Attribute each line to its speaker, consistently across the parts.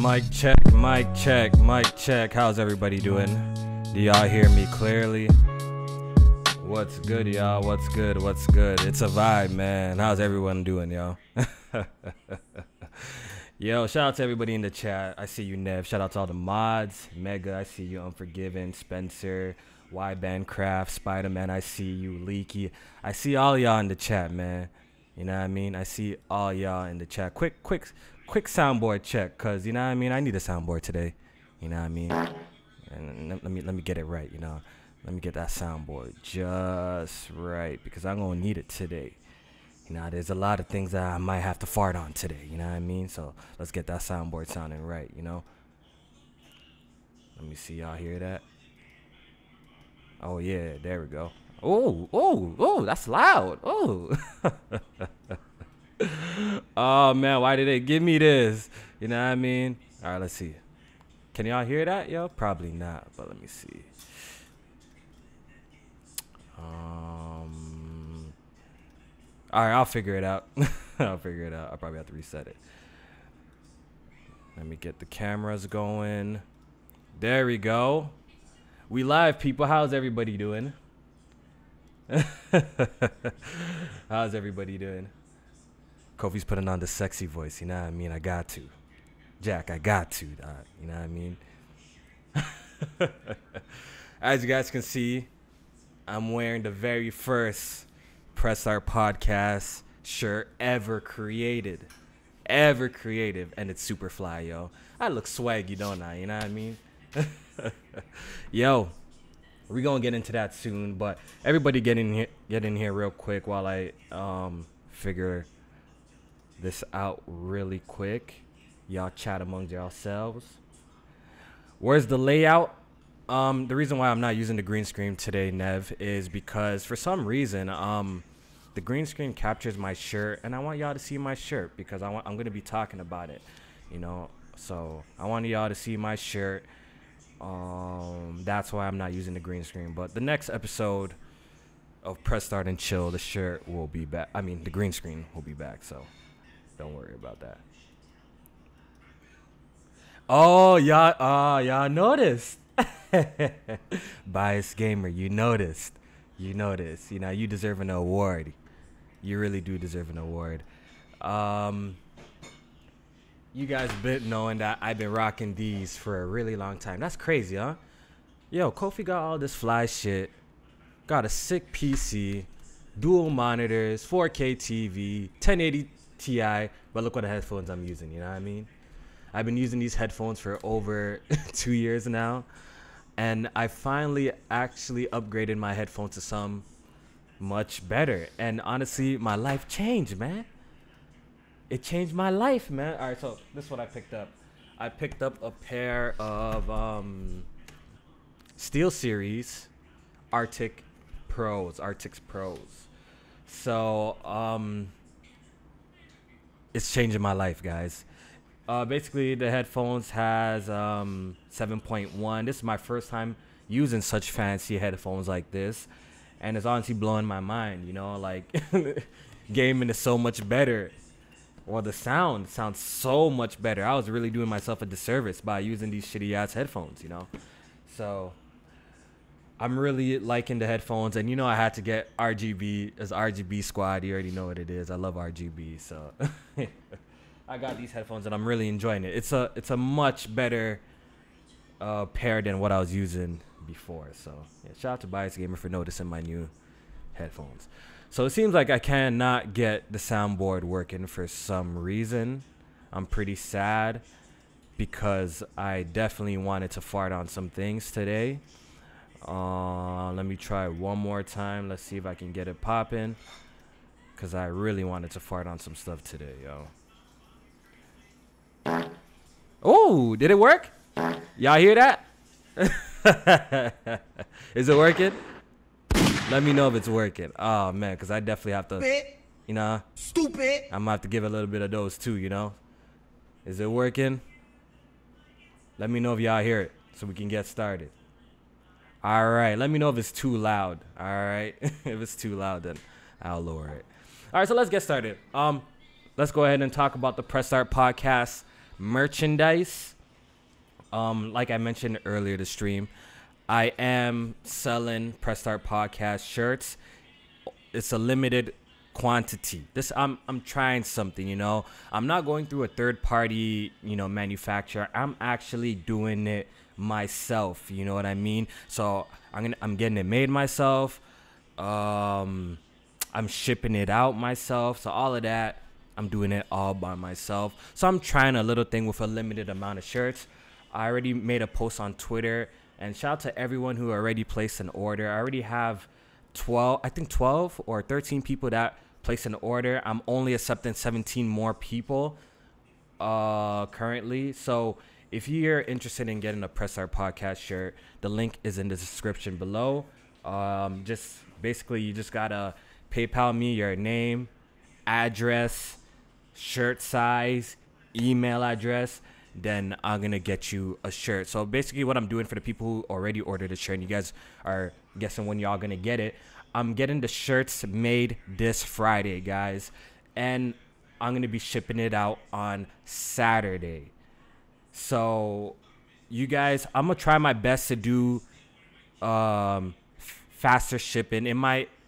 Speaker 1: Mic check, mic check, mic check. How's everybody doing? Do y'all hear me clearly? What's good, y'all? What's good? What's good? It's a vibe, man. How's everyone doing, y'all? Yo, shout out to everybody in the chat. I see you, Nev. Shout out to all the mods. Mega, I see you. Unforgiven, Spencer, Y-Bandcraft, Spider-Man, I see you. Leaky, I see all y'all in the chat, man. You know what I mean? I see all y'all in the chat. Quick soundboard check, cause you know what I mean. I need a soundboard today. You know what I mean? And let me get it right. You know, let me get that soundboard just right because I'm gonna need it today. You know, there's a lot of things that I might have to fart on today. You know what I mean? So let's get that soundboard sounding right. You know. Let me see y'all hear that. Oh yeah, there we go. Oh, that's loud. Oh. Oh man, why did they give me this? You know what I mean? All right, let's see. Can y'all hear that, yo? Probably not, but let me see. All right, I'll figure it out. I'll figure it out. I'll probably have to reset it. Let me get the cameras going. There we go. We live, people. How's everybody doing? How's everybody doing? Kofi's putting on the sexy voice, you know what I mean? I got to. Jack, I got to, dog. You know what I mean? As you guys can see, I'm wearing the very first Press Start Podcast shirt ever created. Ever creative. And it's super fly, yo. I look swaggy, don't I? You know what I mean? Yo. We're gonna get into that soon, but everybody get in here real quick while I figure this out really quick. Y'all chat among yourselves. Where's the layout? The reason why I'm not using the green screen today, Nev, is because for some reason the green screen captures my shirt, and I want y'all to see my shirt because I'm gonna be talking about it, you know. So I want y'all to see my shirt. That's why I'm not using the green screen. But the next episode of Press Start and Chill, the shirt will be back. I mean, the green screen will be back, so don't worry about that. Oh, y'all noticed. Biased gamer, you noticed. You noticed. You know, you deserve an award. You really do deserve an award. You guys been knowing that I've been rocking these for a really long time. That's crazy, huh? Yo, Kofi got all this fly shit. Got a sick PC, dual monitors, 4K TV, 1080 Ti. But look what the headphones I'm using, you know what I mean? I've been using these headphones for over 2 years now. And I finally actually upgraded my headphones to some much better. And honestly, my life changed, man. It changed my life, man. All right, so this is what I picked up. I picked up a pair of SteelSeries Arctis Pros. So it's changing my life, guys. Basically, the headphones has 7.1. This is my first time using such fancy headphones like this, and it's honestly blowing my mind. You know, like gaming is so much better. Well, the sound sounds so much better. I was really doing myself a disservice by using these shitty ass headphones, you know. So I'm really liking the headphones, and you know I had to get RGB as RGB squad. You already know what it is. I love RGB, so I got these headphones, and I'm really enjoying it. It's a much better pair than what I was using before. So yeah, shout out to Bias Gamer for noticing my new headphones. So it seems like I cannot get the soundboard working for some reason. I'm pretty sad because I definitely wanted to fart on some things today. Let me try one more time. Let's see if I can get it popping, because I really wanted to fart on some stuff today, yo. Oh, did it work? Y'all hear that? Is it working? Let me know if it's working. Oh man, because I definitely have to, you know, stupid. I'm gonna have to give a little bit of those too, you know. Is it working? Let me know if y'all hear it so we can get started. All right, let me know if it's too loud. All right, if it's too loud, then I'll lower it. All right, so let's get started. Let's go ahead and talk about the Press Start Podcast merchandise, like I mentioned earlier the stream, I am selling Press Start Podcast shirts. It's a limited quantity. I'm trying something, you know. I'm not going through a third party, you know, manufacturer. I'm actually doing it myself, you know what I mean? So I'm getting it made myself. I'm shipping it out myself. So all of that, I'm doing it all by myself. So I'm trying a little thing with a limited amount of shirts. I already made a post on Twitter, and shout out to everyone who already placed an order. I already have 12 or 13 people that placed an order. I'm only accepting 17 more people currently. So if you're interested in getting a Press Start Podcast shirt, the link is in the description below. Just basically, you just gotta PayPal me your name, address, shirt size, email address, then I'm gonna get you a shirt. So basically what I'm doing for the people who already ordered a shirt, and you guys are guessing when y'all gonna get it, I'm getting the shirts made this Friday, guys, and I'm gonna be shipping it out on Saturday. So you guys, I'm gonna try my best to do faster shipping.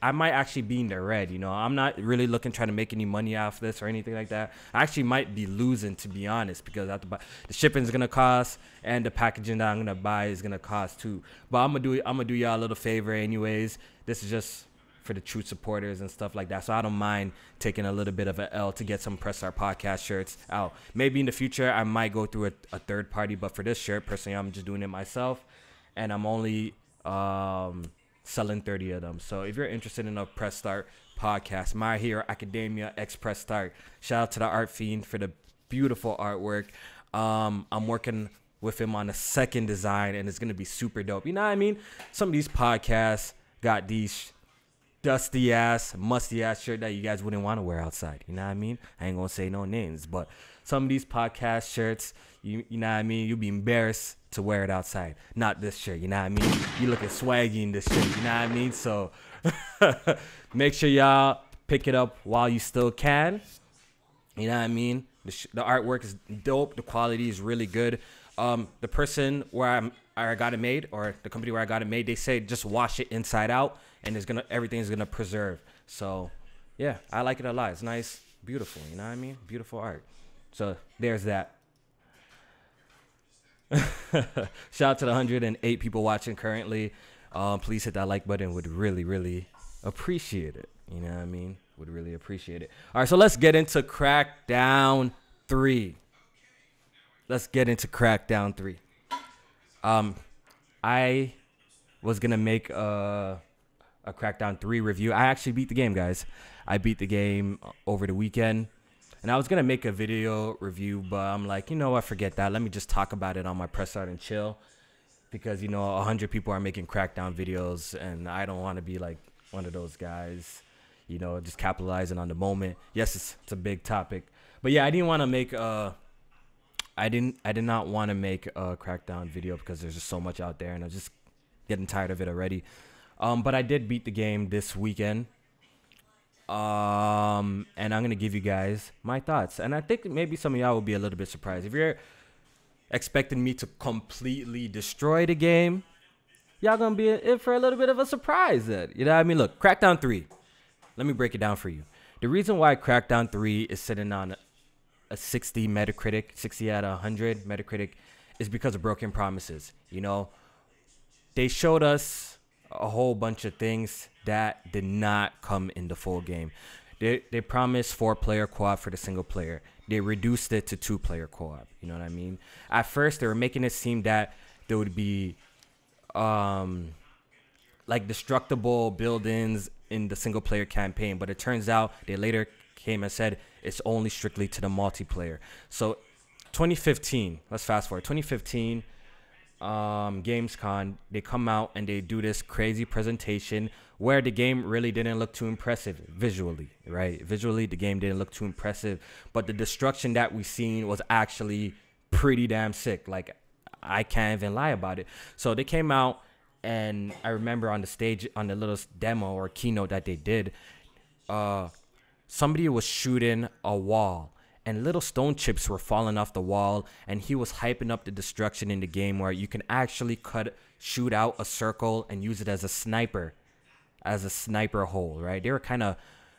Speaker 1: I might actually be in the red, you know. I'm not really trying to make any money off this or anything like that. I actually might be losing, to be honest, because I have to buy, the shipping is gonna cost, and the packaging that I'm gonna buy is gonna cost too. But I'm gonna do y'all a little favor anyways. This is just for the true supporters and stuff like that. So I don't mind taking a little bit of an L to get some Press Start Podcast shirts out. Maybe in the future I might go through a third party, but for this shirt, personally, I'm just doing it myself, and I'm only selling 30 of them. So if you're interested in a Press Start Podcast, My Hero Academia X Press Start, shout out to the Art Fiend for the beautiful artwork. I'm working with him on a second design, and it's gonna be super dope. You know what I mean? Some of these podcasts got these dusty ass, musty ass shirt that you guys wouldn't want to wear outside. You know what I mean? I ain't gonna say no names, but some of these podcast shirts, you know what I mean, you'll be embarrassed to wear it outside. Not this shirt, you know what I mean? You looking swaggy in this shirt, you know what I mean? So make sure y'all pick it up while you still can. You know what I mean? The artwork is dope. The quality is really good. The person where I got it made, or the company where I got it made, they say just wash it inside out, and everything's gonna preserve. So yeah, I like it a lot. It's nice, beautiful. You know what I mean? Beautiful art. So there's that. Shout out to the 108 people watching currently. Please hit that like button. Would really, really appreciate it. You know what I mean? Would really appreciate it. All right, so let's get into Crackdown 3. Let's get into Crackdown 3. I was gonna make a Crackdown 3 review. I actually beat the game, guys. I beat the game over the weekend, and I was gonna make a video review, but I'm like, you know what, forget that. Let me just talk about it on my Press Start and chill, because you know 100 people are making Crackdown videos, and I don't want to be like one of those guys, you know, just capitalizing on the moment. Yes, it's a big topic, but yeah, I didn't want to make I did not want to make a Crackdown video because there's just so much out there, and I'm just getting tired of it already. But I did beat the game this weekend. And I'm gonna give you guys my thoughts, and I think maybe some of y'all will be a little bit surprised. If you're expecting me to completely destroy the game, y'all gonna be in for a little bit of a surprise then. You know what I mean? Look, Crackdown 3. Let me break it down for you. The reason why Crackdown 3 is sitting on a 60 Metacritic, 60 out of 100 Metacritic, is because of broken promises. You know, they showed us a whole bunch of things that did not come in the full game. They promised 4-player co-op for the single player. They reduced it to 2-player co-op. You know what I mean? At first, they were making it seem that there would be like destructible buildings in the single player campaign, but it turns out they later came and said it's only strictly to the multiplayer. So 2015, let's fast forward. 2015, Gamescom, they come out and they do this crazy presentation where the game really didn't look too impressive visually, right? Visually, the game didn't look too impressive, but the destruction that we seen was actually pretty damn sick. Like, I can't even lie about it. So they came out, and I remember on the stage, on the little demo or keynote that they did, somebody was shooting a wall, and little stone chips were falling off the wall, and he was hyping up the destruction in the game where you can actually shoot out a circle and use it as a sniper hole, right? They were kind of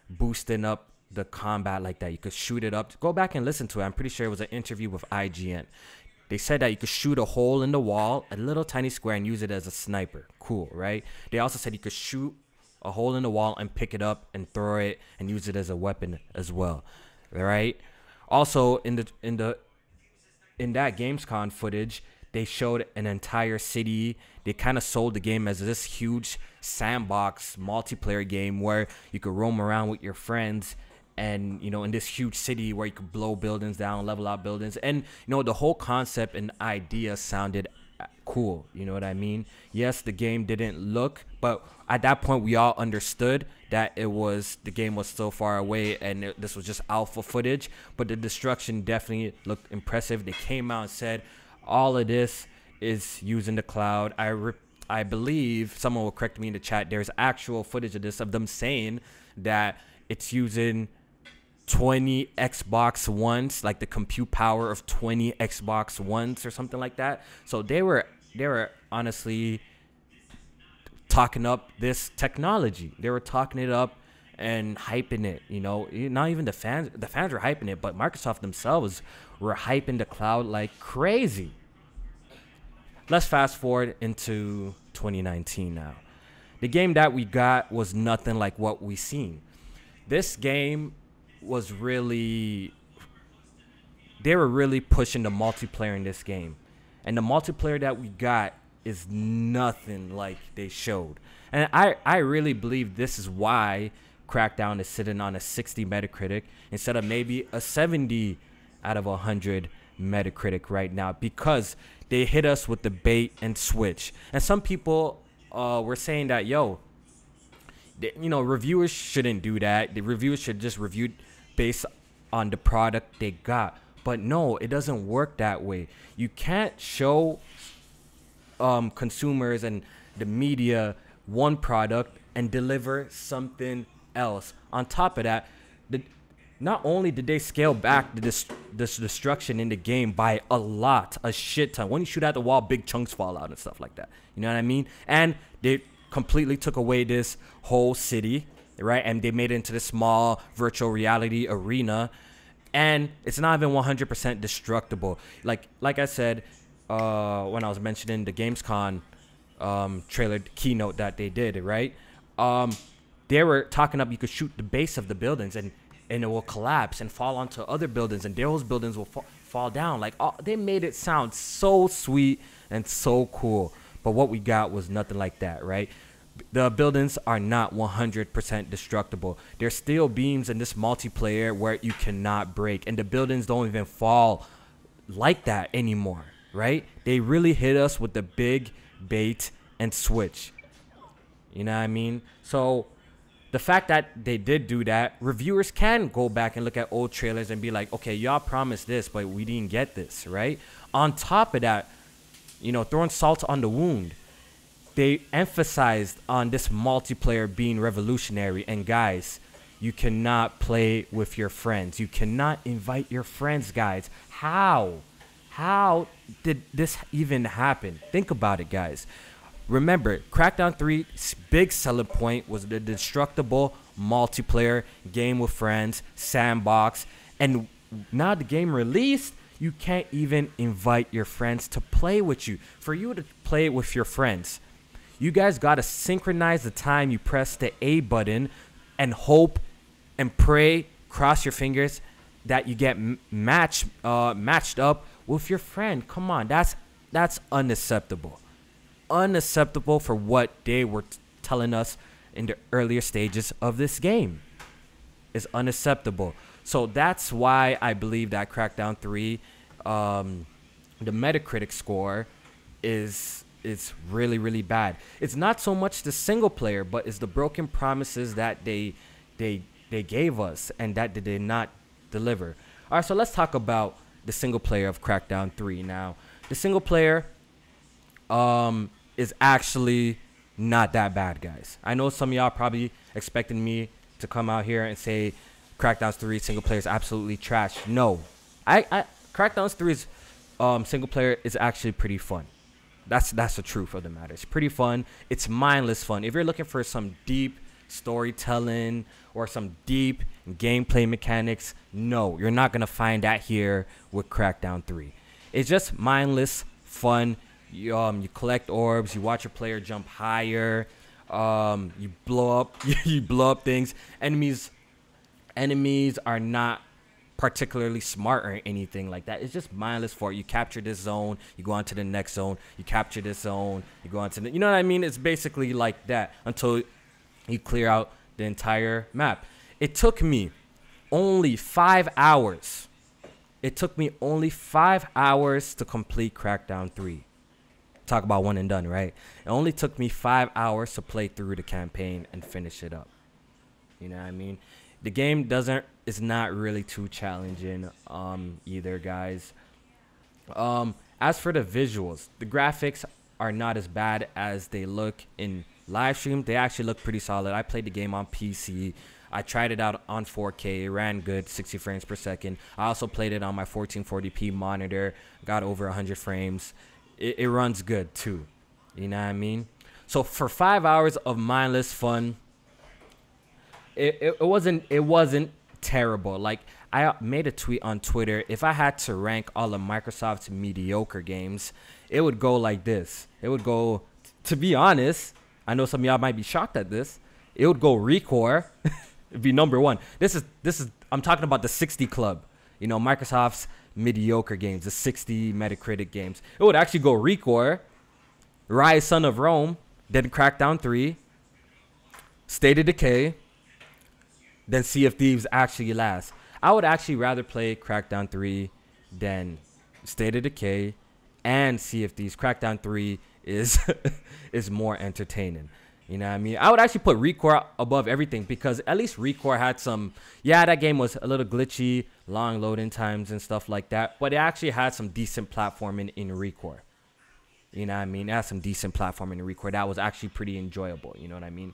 Speaker 1: boosting up the combat like that. You could shoot it up. Go back and listen to it. I'm pretty sure it was an interview with IGN. They said that you could shoot a hole in the wall, a little tiny square, and use it as a sniper. Cool, right? They also said you could shoot a hole in the wall and pick it up and throw it and use it as a weapon as well, right? Also, in that Gamescom footage, they showed an entire city. They kind of sold the game as this huge sandbox multiplayer game where you could roam around with your friends, and in this huge city where you could blow buildings down, level out buildings, and the whole concept and idea sounded cool. You know what I mean? Yes, the game didn't look, but at that point we all understood that the game was so far away, and this was just alpha footage. But the destruction definitely looked impressive. They came out and said all of this is using the cloud. I believe someone will correct me in the chat. There's actual footage of this, of them saying that it's using 20 Xbox Ones, like the compute power of 20 Xbox Ones or something like that. So they were honestly talking up this technology. They were talking it up and hyping it. Not even the fans were hyping it, but Microsoft themselves were hyping the cloud like crazy. Let's fast forward into 2019 now. The game that we got was nothing like what we seen. This game was they were really pushing the multiplayer in this game. And the multiplayer that we got is nothing like they showed. And I really believe this is why Crackdown is sitting on a 60 Metacritic instead of maybe a 70 out of 100 Metacritic right now, because they hit us with the bait and switch. And some people were saying that, reviewers shouldn't do that. The reviewers should just review based on the product they got. But no, it doesn't work that way. You can't show consumers and the media one product and deliver something else. On top of that, not only did they scale back this destruction in the game by a shit ton. When you shoot at the wall, big chunks fall out and stuff like that. You know what I mean? And they completely took away this whole city, right? And they made it into this small virtual reality arena. And it's not even 100% destructible. Like I said, when I was mentioning the Gamescom trailer keynote that they did, right? They were talking up, you could shoot the base of the buildings and it will collapse and fall onto other buildings, and those buildings will fall down. Like, they made it sound so sweet and so cool. But what we got was nothing like that, right? The buildings are not 100% destructible. There's still beams in this multiplayer where you cannot break, and the buildings don't even fall like that anymore, right? They really hit us with the big bait and switch. You know what I mean? So the fact that they did do that, reviewers can go back and look at old trailers and be like, okay, y'all promised this, but we didn't get this, right? On top of that, throwing salt on the wound, they emphasized on this multiplayer being revolutionary. And guys, you cannot play with your friends. You cannot invite your friends, guys. How did this even happen? Think about it, guys. Remember, Crackdown 3's big selling point was the destructible multiplayer game with friends, sandbox, and now the game released, you can't even invite your friends to play with you. For you to play with your friends, you guys got to synchronize the time you press the A button and hope and pray, cross your fingers that you get matched up with your friend. Come on, that's unacceptable. Unacceptable for what they were telling us in the earlier stages of this game. Is unacceptable. So that's why I believe that Crackdown 3, the Metacritic score is really, really bad. It's not so much the single player, but it's the broken promises that they gave us and that they did not deliver. All right, so let's talk about the single player of Crackdown 3 now. The single player is actually not that bad, guys. I know some of y'all probably expecting me to come out here and say Crackdown 3 single player is absolutely trash. No, Crackdown 3's single player is actually pretty fun. That's the truth of the matter. It's pretty fun. It's mindless fun. If you're looking for some deep storytelling or some deep gameplay mechanics, no, you're not gonna find that here with Crackdown 3. It's just mindless fun. You collect orbs. You watch your player jump higher. You blow up. You blow up things. Enemies are not particularly smart or anything like that. It's just mindless for it. You capture this zone, you go on to the next zone, you capture this zone, you go on to the, you know what I mean? It's basically like that until you clear out the entire map. It took me only 5 hours. It took me only 5 hours to complete Crackdown 3. Talk about one and done, right? It only took me 5 hours to play through the campaign and finish it up. You know what I mean? The game is not really too challenging either, guys. As for the visuals, the graphics are not as bad as they look in live stream. They actually look pretty solid. I played the game on PC. I tried it out on 4K. It ran good, 60 frames per second. I also played it on my 1440p monitor. Got over 100 frames. It runs good too. You know what I mean? So for 5 hours of mindless fun, it wasn't terrible. Like, I made a tweet on Twitter. If I had to rank all of Microsoft's mediocre games, it would go like this. It would go, to be honest, I know some of y'all might be shocked at this. It would go Recore. It'd be number one. This is I'm talking about the 60 club. You know, Microsoft's mediocre games, the 60 Metacritic games. It would actually go Recore, Rise Son of Rome, then Crackdown 3, State of Decay, then Sea of Thieves actually last. I would actually rather play Crackdown 3 than State of Decay and Sea of Thieves. Crackdown 3 is is more entertaining. You know what I mean? I would actually put Recore above everything because at least Recore had some, yeah, that game was a little glitchy, long loading times and stuff like that, but it actually had some decent platforming in Recore. You know what I mean? It had some decent platforming in Recore. That was actually pretty enjoyable. You know what I mean?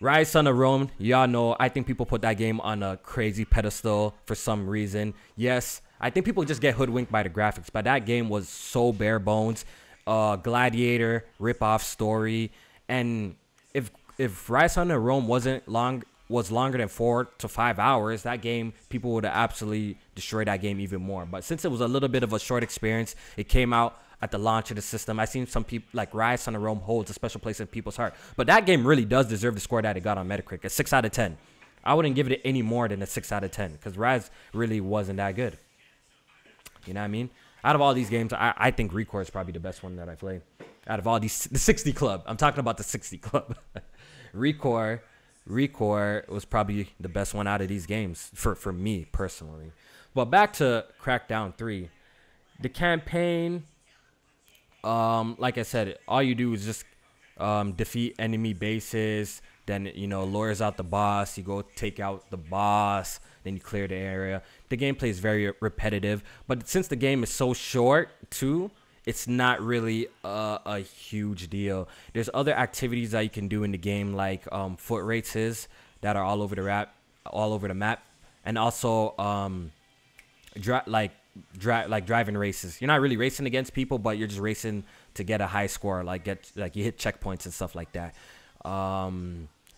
Speaker 1: Rise Son of Rome, y'all know, I think people put that game on a crazy pedestal for some reason. Yes, I think people just get hoodwinked by the graphics, but that game was so bare bones. Gladiator, rip-off story, and if Rise Son of Rome was longer than 4 to 5 hours, that game, people would have absolutely destroyed that game even more. But since it was a little bit of a short experience, it came out at the launch of the system. I seen some people, like Rise Son of Rome holds a special place in people's heart. But that game really does deserve the score that it got on Metacritic, a 6 out of 10. I wouldn't give it any more than a 6 out of 10 because Rise really wasn't that good. You know what I mean? Out of all these games, I think Recore is probably the best one that I played. Out of all these, the 60 club. I'm talking about the 60 club. Recore was probably the best one out of these games for me personally. But back to Crackdown 3. The campaign, like I said, all you do is just defeat enemy bases. Then, you know, lures out the boss. You go take out the boss. Then you clear the area. The gameplay is very repetitive. But since the game is so short, too, it's not really a huge deal. There's other activities that you can do in the game, like foot races that are all over the map, and also driving races. You're not really racing against people, but you're just racing to get a high score, like you hit checkpoints and stuff like that.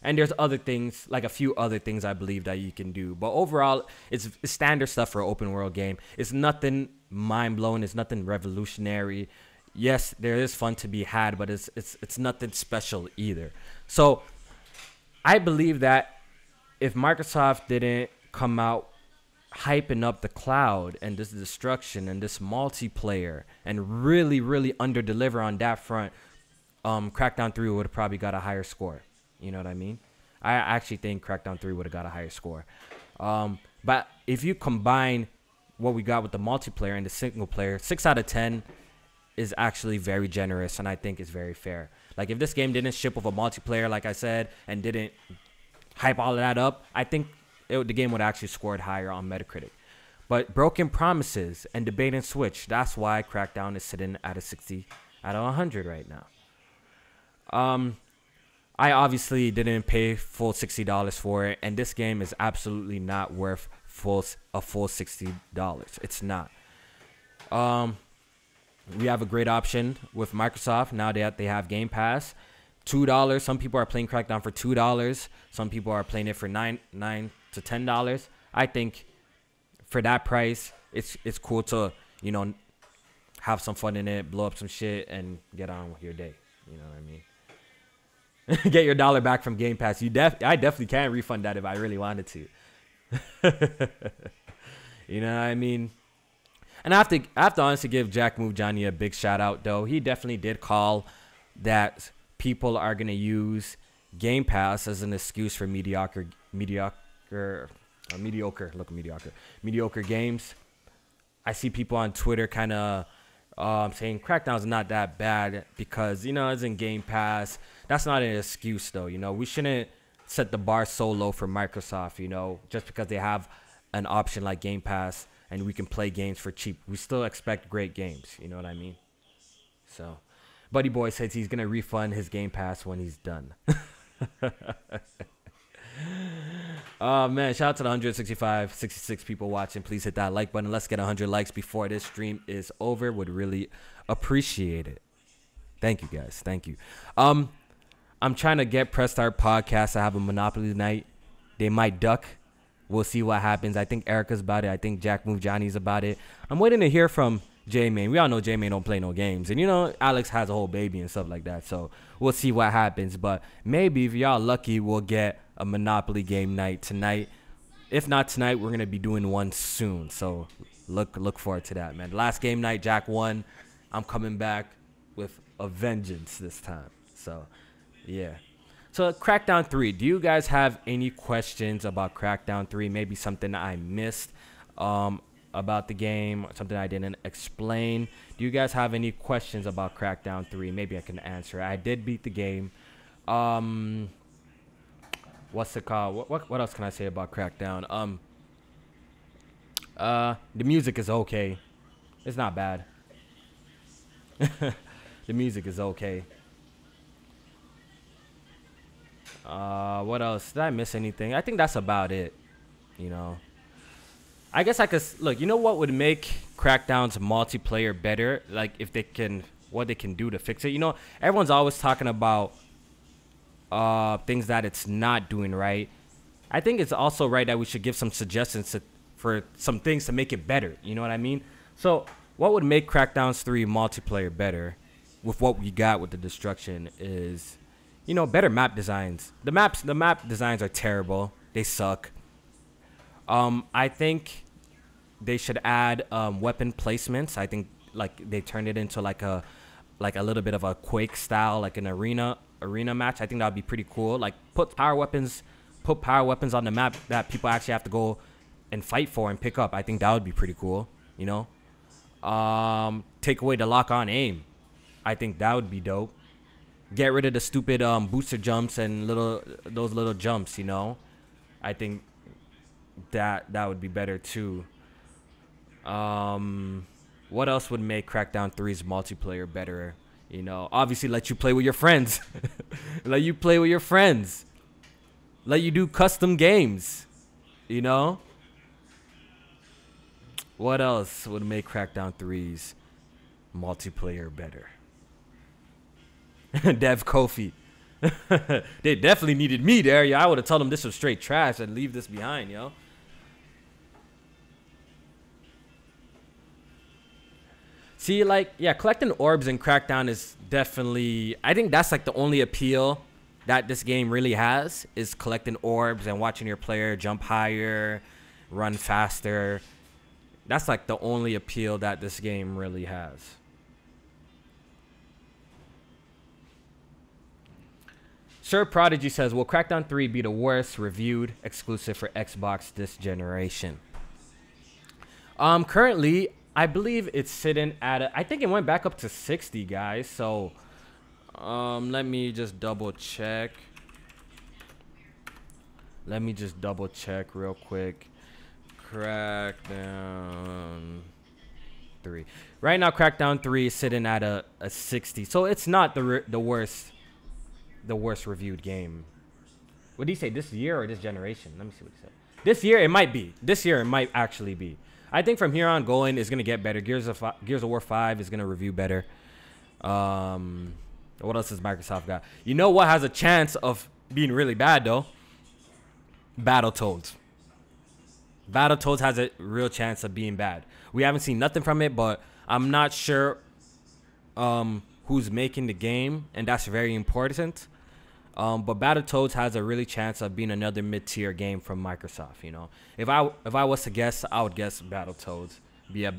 Speaker 1: And there's other things, like a few other things I believe that you can do. But overall, it's standard stuff for an open world game. It's nothing mind-blowing. It's nothing revolutionary. Yes, there is fun to be had, but it's nothing special either. So I believe that if Microsoft didn't come out hyping up the cloud and this destruction and this multiplayer and really, really under-deliver on that front, Crackdown 3 would have probably got a higher score. You know what I mean? I actually think Crackdown 3 would have got a higher score. But if you combine what we got with the multiplayer and the single player, 6 out of 10 is actually very generous, and I think it's very fair. Like, if this game didn't ship with a multiplayer, like I said, and didn't hype all of that up, I think the game would actually scored higher on Metacritic. But broken promises and debate and switch, that's why Crackdown is sitting at a 60 out of 100 right now. I obviously didn't pay full $60 for it, and this game is absolutely not worth a full $60. It's not. We have a great option with Microsoft now that they have Game Pass. $2. Some people are playing Crackdown for $2. Some people are playing it for $9 to $10. I think for that price, it's cool to, you know, have some fun in it, blow up some shit, and get on with your day. You know what I mean? Get your dollar back from Game Pass. I definitely can refund that if I really wanted to. You know what I mean? And I have to honestly give Jack Move Johnny a big shout out, though. He definitely did call that people are gonna use Game Pass as an excuse for mediocre games. I see people on Twitter kind of saying Crackdown's not that bad because, you know, it's in Game Pass. That's not an excuse, though. You know, we shouldn't set the bar so low for Microsoft, you know, just because they have an option like Game Pass and we can play games for cheap. We still expect great games, you know what I mean? So, Buddy Boy says he's going to refund his Game Pass when he's done. Oh, man, shout out to the 166 people watching. Please hit that like button. Let's get 100 likes before this stream is over. Would really appreciate it. Thank you, guys. Thank you. I'm trying to get Press Start Podcast to have a Monopoly night. They might duck. We'll see what happens. I think Erica's about it. I think Jack Move Johnny's about it. I'm waiting to hear from J-Main. We all know J-Main don't play no games. And, you know, Alex has a whole baby and stuff like that. So we'll see what happens. But maybe if y'all lucky, we'll get a Monopoly game night tonight. If not tonight, we're going to be doing one soon. So look forward to that, man. Last game night, Jack won. I'm coming back with a vengeance this time. So, yeah. So, Crackdown 3. Do you guys have any questions about Crackdown 3? Maybe something I missed about the game, something I didn't explain. Do you guys have any questions about Crackdown 3? Maybe I can answer. I did beat the game. What's it called? What else can I say about Crackdown? The music is okay. It's not bad. The music is okay. What else? Did I miss anything? I think that's about it. You know, I guess I could look. You know what would make Crackdown's multiplayer better? Like if they can, what they can do to fix it. You know, everyone's always talking about things that it's not doing right. I think it's also right that we should give some suggestions for some things to make it better. You know what I mean? So what would make Crackdown's 3 multiplayer better with what we got with the destruction is, you know, better map designs. The map designs are terrible. They suck. I think they should add weapon placements. I think like they turned it into like a little bit of a Quake style, like an arena match. I think that would be pretty cool. Like put power weapons on the map that people actually have to go and fight for and pick up. I think that would be pretty cool, you know. Take away the lock on aim. I think that would be dope. Get rid of the stupid booster jumps and those little jumps, you know. I think that would be better too. What else would make Crackdown 3's multiplayer better? You know, obviously let you play with your friends. Let you play with your friends. Let you do custom games, you know? What else would make Crackdown 3's multiplayer better? Dev Kofi. They definitely needed me there. Yeah, I would have told them this was straight trash and leave this behind, yo. See, like, yeah, collecting orbs in Crackdown is definitely, I think that's like the only appeal that this game really has, is collecting orbs and watching your player jump higher, run faster. That's like the only appeal that this game really has. Sir Prodigy says, will Crackdown 3 be the worst reviewed exclusive for Xbox this generation? Currently, I believe it's sitting at, I think it went back up to 60, guys. So, let me just double check. Let me just double check real quick. Crackdown 3. Right now, Crackdown 3 is sitting at a 60. So it's not the worst the worst reviewed game. What did he say? This year or this generation? Let me see what he said. This year it might be. This year it might actually be. I think from here on going is gonna get better. Gears of War 5 is gonna review better. What else has Microsoft got? You know what has a chance of being really bad though? Battletoads. Battletoads has a real chance of being bad. We haven't seen nothing from it, but I'm not sure who's making the game, and that's very important. But Battletoads has a really chance of being another mid-tier game from Microsoft. You know, if I was to guess, I would guess Battletoads be a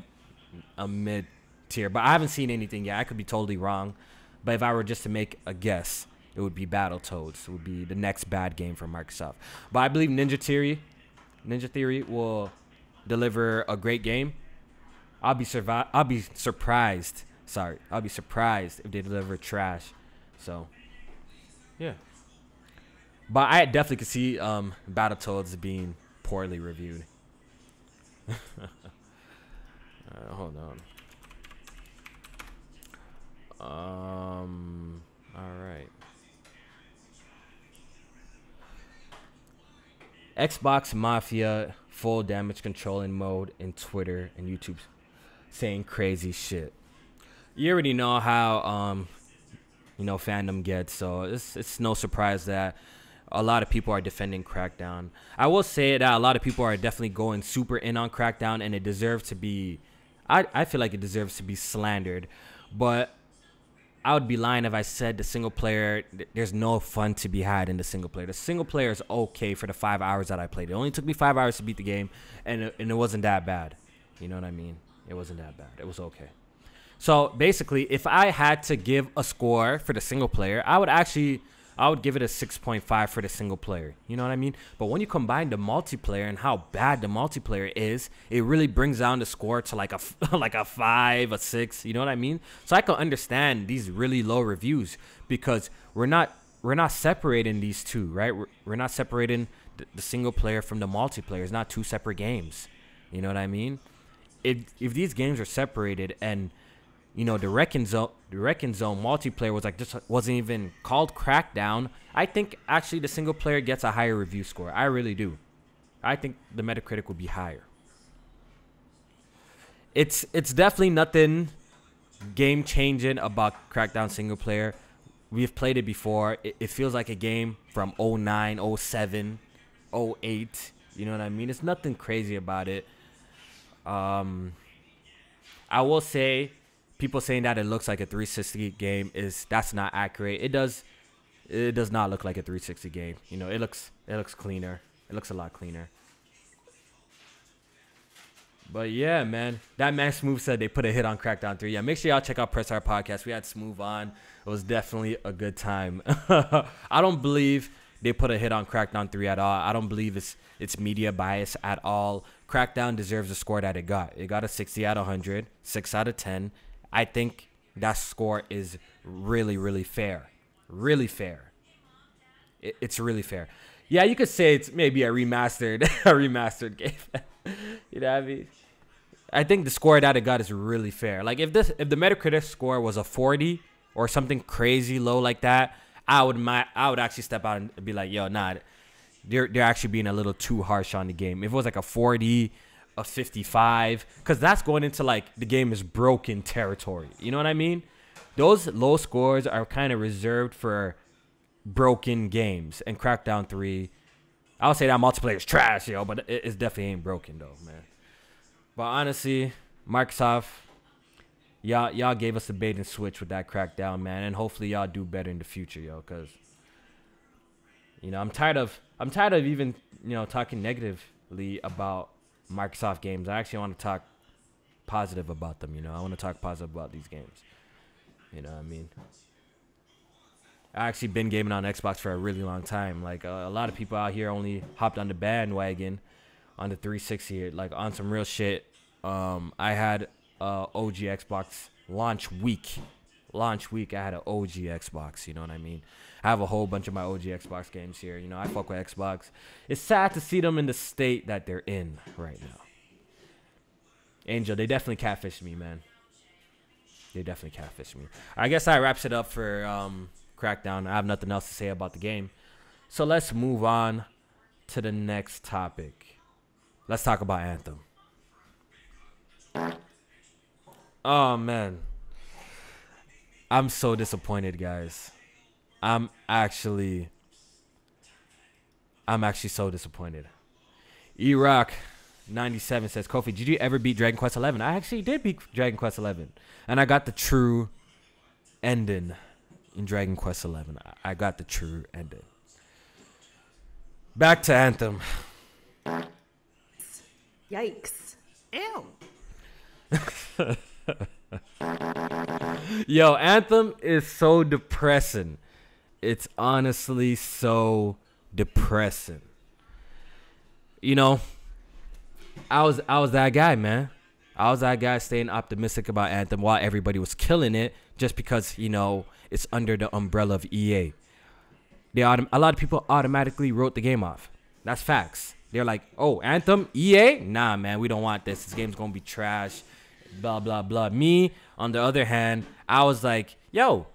Speaker 1: mid-tier. But I haven't seen anything yet. I could be totally wrong. But if I were just to make a guess, it would be Battletoads. It would be the next bad game from Microsoft. But I believe Ninja Theory will deliver a great game. I'll be surprised. Sorry, I'll be surprised if they deliver trash. So, yeah. But I definitely could see Battletoads being poorly reviewed. Hold on. All right. Xbox Mafia full damage controlling mode in Twitter and YouTube saying crazy shit. You already know how fandom gets, so it's no surprise that a lot of people are defending Crackdown. I will say that a lot of people are definitely going super in on Crackdown, and it deserves to be, I feel like it deserves to be slandered, but I would be lying if I said the single player, there's no fun to be had in the single player. The single player is okay for the 5 hours that I played. It only took me 5 hours to beat the game, and it wasn't that bad. You know what I mean? It wasn't that bad. It was okay. So basically, if I had to give a score for the single player, I would give it a 6.5 for the single player. You know what I mean? But when you combine the multiplayer and how bad the multiplayer is, it really brings down the score to like a 5, a 6. You know what I mean? So I can understand these really low reviews because we're not separating these two, right? We're not separating the single player from the multiplayer. It's not two separate games. You know what I mean? If these games are separated and you know, the Wrecking Zone multiplayer wasn't even called Crackdown, I think actually the single player gets a higher review score. I really do. I think the Metacritic would be higher. It's definitely nothing game changing about Crackdown single player. We've played it before. It feels like a game from 09, 07, 08. You know what I mean? It's nothing crazy about it. I will say, people saying that it looks like a 360 game that's not accurate. It does not look like a 360 game. You know, it looks cleaner. It looks a lot cleaner. But yeah, man, that man Smooth said they put a hit on Crackdown 3. Yeah, make sure y'all check out Press Our Podcast. We had Smooth on. It was definitely a good time. I don't believe they put a hit on Crackdown 3 at all. I don't believe it's media bias at all. Crackdown deserves the score that it got. It got a 60 out of 100, 6 out of 10. I think that score is really, really fair. Really fair. It's really fair. Yeah, you could say it's maybe a remastered game. You know what I mean? I think the score that it got is really fair. Like if the Metacritic score was a 40 or something crazy low like that, I would actually step out and be like, yo, nah, they're actually being a little too harsh on the game. If it was like a 40, a 55, because that's going into like the game is broken territory. You know what I mean? Those low scores are kind of reserved for broken games. And Crackdown 3, I'll say that multiplayer is trash, yo, but it definitely ain't broken though, man. But honestly, Microsoft, y'all gave us the bait and switch with that Crackdown, man, and hopefully y'all do better in the future, yo, because you know I'm tired of even talking negatively about Microsoft games. I actually want to talk positive about them. You know, I want to talk positive about these games. You know what I mean? I actually been gaming on Xbox for a really long time. Like a lot of people out here only hopped on the bandwagon on the 360, like on some real shit. I had OG Xbox launch week. I had an OG Xbox. You know what I mean? I have a whole bunch of my OG Xbox games here. You know, I fuck with Xbox. It's sad to see them in the state that they're in right now. Angel, they definitely catfished me, man. They definitely catfished me. I guess that wraps it up for Crackdown. I have nothing else to say about the game. So let's move on to the next topic. Let's talk about Anthem. Oh, man. I'm so disappointed, guys. I'm actually so disappointed. Iraq 97 says, Kofi, did you ever beat Dragon Quest 11? I actually did beat Dragon Quest 11. And I got the true ending in Dragon Quest 11. I got the true ending. Back to Anthem.
Speaker 2: Yikes. Ew.
Speaker 1: Yo, Anthem is so depressing. It's honestly so depressing. You know, I was that guy, man. I was that guy staying optimistic about Anthem while everybody was killing it just because, you know, it's under the umbrella of EA. A lot of people automatically wrote the game off. That's facts. They're like, oh, Anthem, EA? Nah, man, we don't want this. This game's going to be trash, blah, blah, blah. Me, on the other hand, I was like, yo,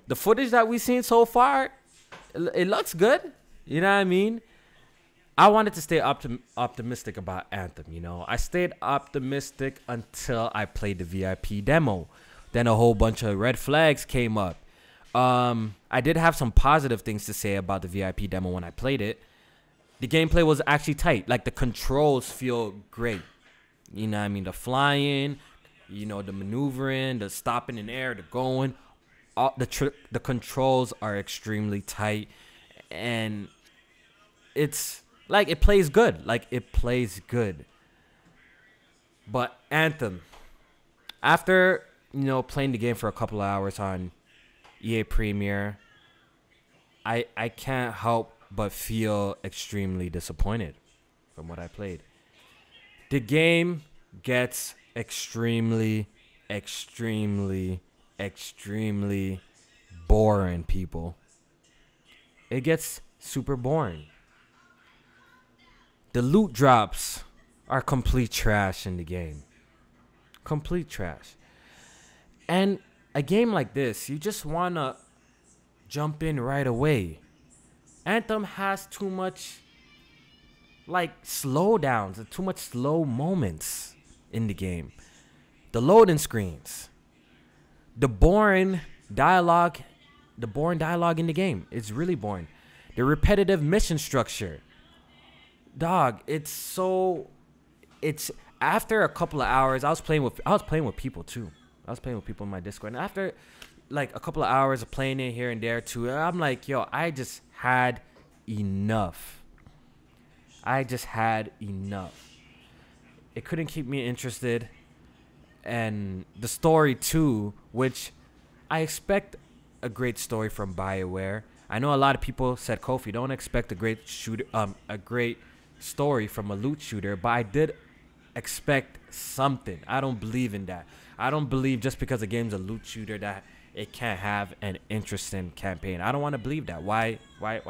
Speaker 1: the footage that we've seen so far, it looks good. You know what I mean? I wanted to stay optimistic about Anthem, you know. I stayed optimistic until I played the VIP demo. Then a whole bunch of red flags came up. I did have some positive things to say about the VIP demo when I played it. The gameplay was actually tight. Like, the controls feel great. You know what I mean? The flying, you know, the maneuvering, the stopping in air, the going. The controls are extremely tight. And it's, like, it plays good. Like, it plays good. But Anthem, after, you know, playing the game for a couple of hours on EA Premier, I can't help but feel extremely disappointed from what I played. The game gets extremely boring, people. It gets super boring. The loot drops are complete trash in the game. Complete trash. And a game like this, you just want to jump in right away. Anthem has too much, like, slowdowns and too much slow moments in the game. The loading screens. The boring dialogue in the game. It's really boring. The repetitive mission structure. Dog, it's after a couple of hours, I was playing with people too. I was playing with people in my Discord. And after like a couple of hours of playing it here and there too, I'm like, yo, I just had enough. It couldn't keep me interested. And the story too, which I expect a great story from BioWare. I know a lot of people said, Kofi, don't expect a great story from a loot shooter, but I did expect something. I don't believe in that. I don't believe just because a game's a loot shooter that it can't have an interesting campaign. I don't want to believe that. Why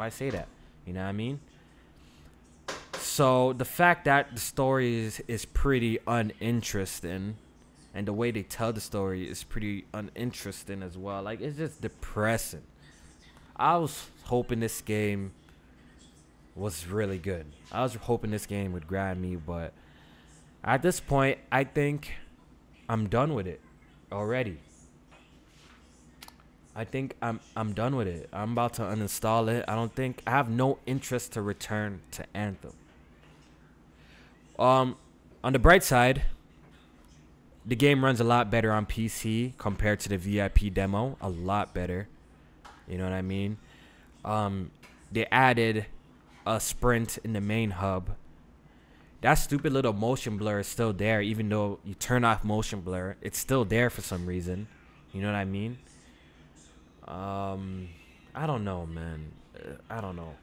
Speaker 1: say that? You know what I mean? So the fact that the story is pretty uninteresting, and the way they tell the story is pretty uninteresting as well. Like, it's just depressing. I was hoping this game was really good. I was hoping this game would grab me, but at this point, I think I'm done with it already. I think I'm done with it. I'm about to uninstall it. I have no interest to return to Anthem. On the bright side, the game runs a lot better on PC compared to the VIP demo. A lot better. You know what I mean? They added a sprint in the main hub. That stupid little motion blur is still there, even though you turn off motion blur. It's still there for some reason. You know what I mean? I don't know, man. I don't know.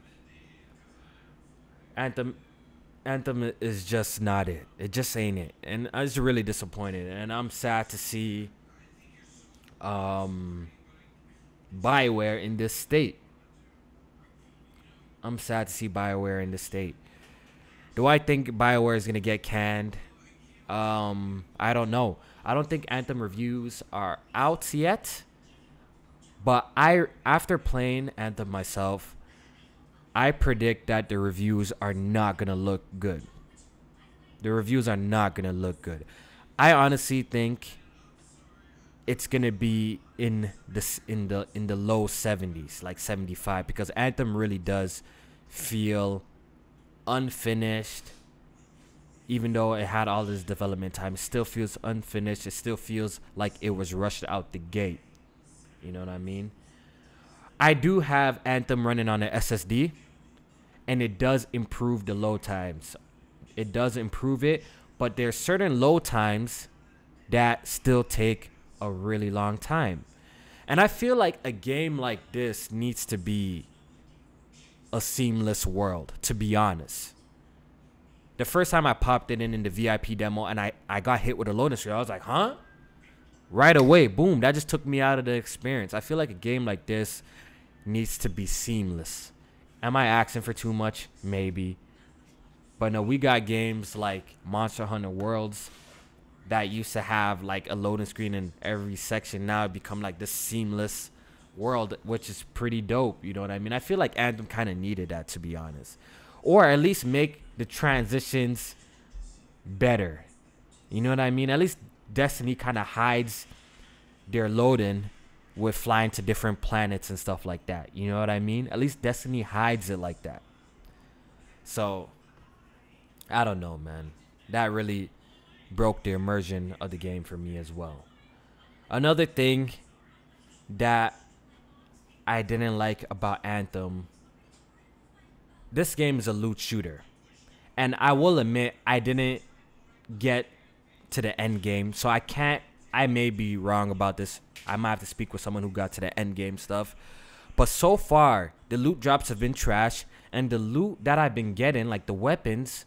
Speaker 1: Anthem is just not it. It just ain't it. And I was really disappointed. And I'm sad to see BioWare in this state. I'm sad to see BioWare in this state. Do I think BioWare is going to get canned? I don't know. I don't think Anthem reviews are out yet. But after playing Anthem myself, I predict that the reviews are not gonna look good. The reviews are not gonna look good. I honestly think it's gonna be in the low 70s, like 75, because Anthem really does feel unfinished. Even though it had all this development time, it still feels unfinished. It still feels like it was rushed out the gate. You know what I mean? I do have Anthem running on an SSD, and it does improve the load times. It does improve it, but there's certain load times that still take a really long time. And I feel like a game like this needs to be a seamless world, to be honest. The first time I popped it in the VIP demo and I got hit with a loading screen, I was like, huh? Right away, boom, that just took me out of the experience. I feel like a game like this needs to be seamless. Am I asking for too much? Maybe. But no, we got games like Monster Hunter Worlds that used to have like a loading screen in every section. Now it become like this seamless world, which is pretty dope. You know what I mean? I feel like Anthem kind of needed that, to be honest. Or at least make the transitions better. You know what I mean? At least Destiny kind of hides their loading with flying to different planets and stuff like that. You know what I mean? At least Destiny hides it like that. So, I don't know, man. That really broke the immersion of the game for me as well. Another thing that I didn't like about Anthem, this game is a loot shooter. And I will admit, I didn't get to the end game. So I may be wrong about this. I might have to speak with someone who got to the end game stuff. But so far, the loot drops have been trash. And the loot that I've been getting, like the weapons,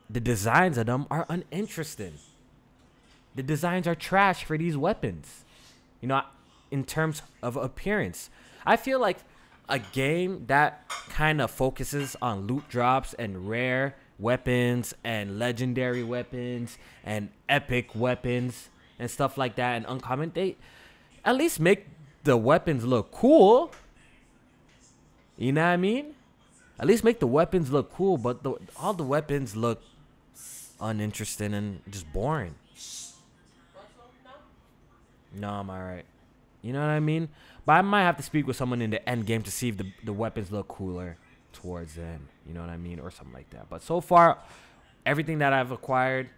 Speaker 1: the designs of them are uninteresting. The designs are trash for these weapons. You know, in terms of appearance. I feel like a game that kind of focuses on loot drops and rare weapons and legendary weapons and epic weapons and stuff like that and uncommon, they at least make the weapons look cool. You know what I mean? At least make the weapons look cool, but all the weapons look uninteresting and just boring. No, I'm alright. You know what I mean? But I might have to speak with someone in the end game to see if the weapons look cooler towards the end. You know what I mean? Or something like that. But so far, everything that I've acquired,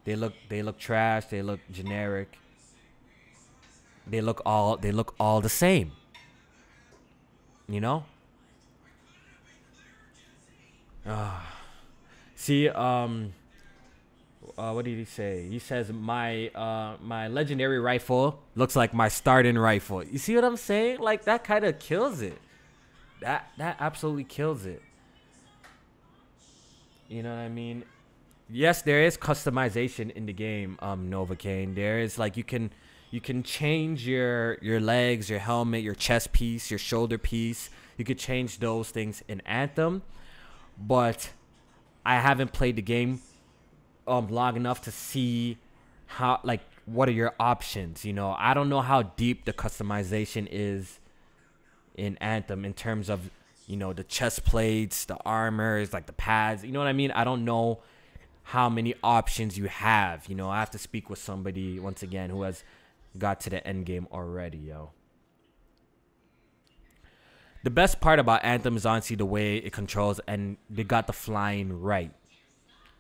Speaker 1: they look trash. They look generic. They look all the same. You know? See, what did he say? He says my legendary rifle looks like my starting rifle. You see what I'm saying? Like, that kind of kills it. That absolutely kills it. You know what I mean? Yes, there is customization in the game, Novocaine. There is, like, you can change your legs, your helmet, your chest piece, your shoulder piece. You could change those things in Anthem, but I haven't played the game long enough to see how, like, what are your options. You know, I don't know how deep the customization is in Anthem in terms of, you know, the chest plates, the armors, like the pads. You know what I mean? I don't know how many options you have. You know, I have to speak with somebody once again who has got to the end game already, yo. The best part about Anthem is honestly the way it controls, and they got the flying right.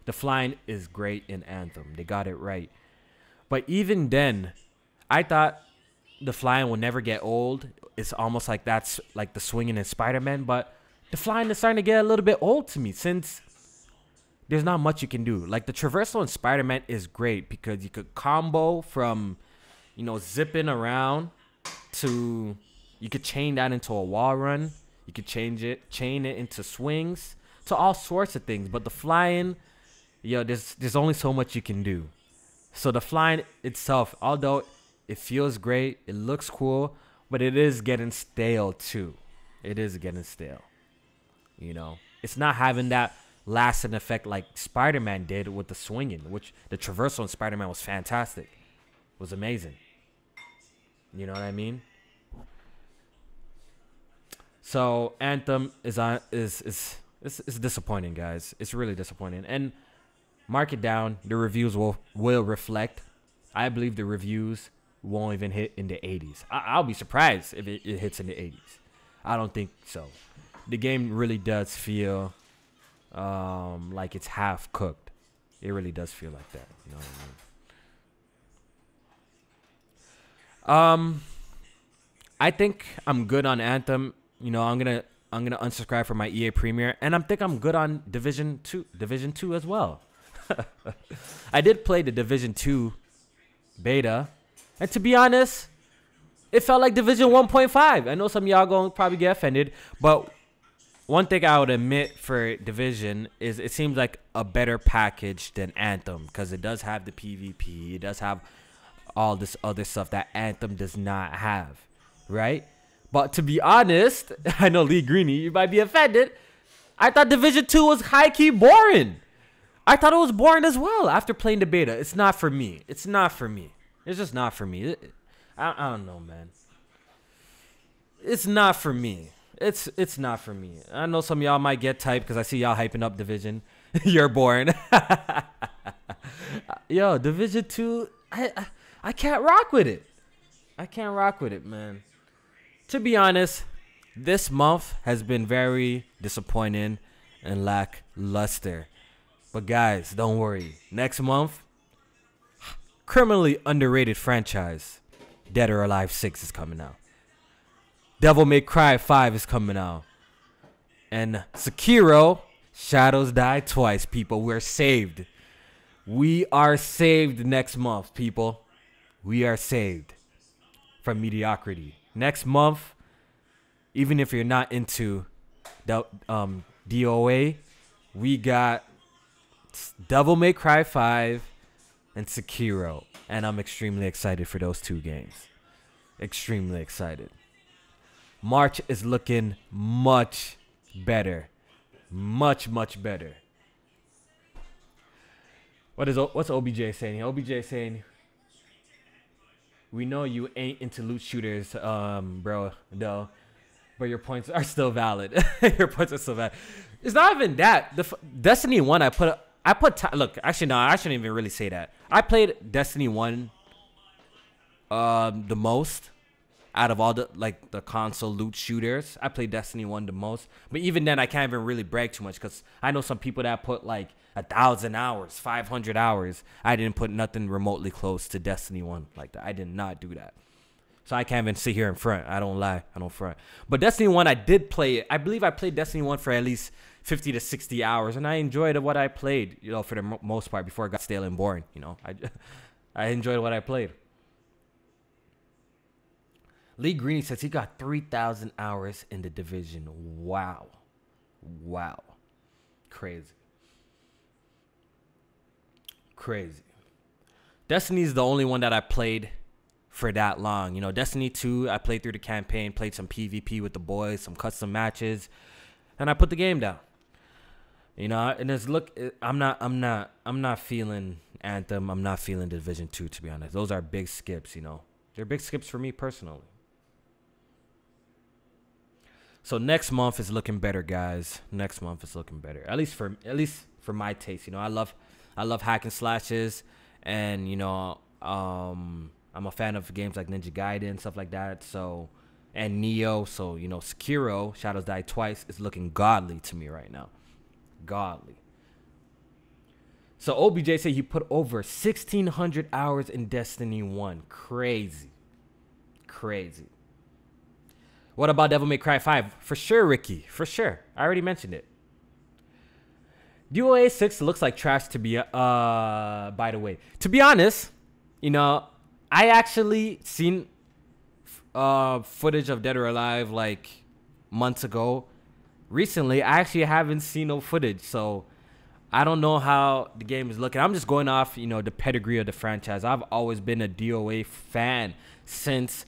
Speaker 1: The flying is great in Anthem. They got it right. But even then, I thought the flying will never get old. It's almost like that's like the swinging in Spider-Man. But the flying is starting to get a little bit old to me, since there's not much you can do. Like, the traversal in Spider-Man is great because you could combo from, you know, zipping around to, you could chain that into a wall run. You could chain it into swings, to all sorts of things. But the flying, yo, there's only so much you can do. So the flying itself, although it feels great, it looks cool, but it is getting stale too. It is getting stale. You know, it's not having that lasting effect like Spider-Man did with the swinging, which the traversal in Spider-Man was fantastic. It was amazing. You know what I mean? So Anthem is on is disappointing, guys. It's really disappointing. And mark it down. The reviews will reflect. I believe the reviews won't even hit in the 80s. I'll be surprised if it hits in the 80s. I don't think so. The game really does feel like it's half cooked. It really does feel like that. You know what I mean? I think I'm good on Anthem. You know, I'm gonna unsubscribe from my EA Premier, and I think I'm good on Division 2 as well. I did play the Division 2 beta, and to be honest, it felt like Division 1.5. I know some of y'all gonna probably get offended, but one thing I would admit for Division is it seems like a better package than Anthem, because it does have the PvP, it does have all this other stuff that Anthem does not have, right? But to be honest, I know Lee Greeny, you might be offended. I thought Division 2 was high-key boring. I thought it was boring as well after playing the beta. It's not for me. It's not for me. It's just not for me. I don't know, man. It's not for me. It's not for me. I know some of y'all might get typed because I see y'all hyping up Division. You're boring. Yo, Division 2, I can't rock with it. I can't rock with it, man. To be honest, this month has been very disappointing and lackluster. But guys, don't worry. Next month, criminally underrated franchise, Dead or Alive 6 is coming out. Devil May Cry 5 is coming out. And Sekiro, Shadows Die Twice, people. We're saved. We are saved next month, people. We are saved from mediocrity. Next month, even if you're not into DOA, we got Devil May Cry 5 and Sekiro. And I'm extremely excited for those two games. Extremely excited. March is looking much better. Much, much better. What's OBJ saying? OBJ saying, we know you ain't into loot shooters, bro, though, but your points are still valid. Your points are still valid. It's not even that. Destiny 1, look, actually, no, I shouldn't even really say that. I played Destiny 1 the most out of all the console loot shooters. I played Destiny 1 the most. But even then, I can't even really brag too much because I know some people that put like 1,000 hours, 500 hours. I didn't put nothing remotely close to Destiny 1 like that. I did not do that. So I can't even sit here in front. I don't lie. I don't front. But Destiny 1, I did play it. I believe I played Destiny 1 for at least 50 to 60 hours. And I enjoyed what I played, you know, for the most part before it got stale and boring. You know, I enjoyed what I played. Lee Greeny says he got 3,000 hours in the Division. Wow. Wow. Crazy. Crazy. Destiny's the only one that I played for that long. You know, Destiny 2, I played through the campaign, played some PvP with the boys, some custom matches, and I put the game down. You know, and I'm not feeling Anthem. I'm not feeling Division 2, to be honest. Those are big skips, you know. They're big skips for me personally. So next month is looking better, guys. Next month is looking better. At least for my taste. You know, I love hack and slashes, and you know, I'm a fan of games like Ninja Gaiden and stuff like that. So, and Neo. So you know, Sekiro, Shadows Die Twice is looking godly to me right now. Godly. So OBJ said he put over 1,600 hours in Destiny 1. Crazy. Crazy. What about Devil May Cry 5? For sure, Ricky. For sure. I already mentioned it. DOA 6 looks like trash to be, by the way. To be honest, you know, I actually seen footage of Dead or Alive like months ago. Recently, I actually haven't seen no footage, so I don't know how the game is looking. I'm just going off, you know, the pedigree of the franchise. I've always been a DOA fan since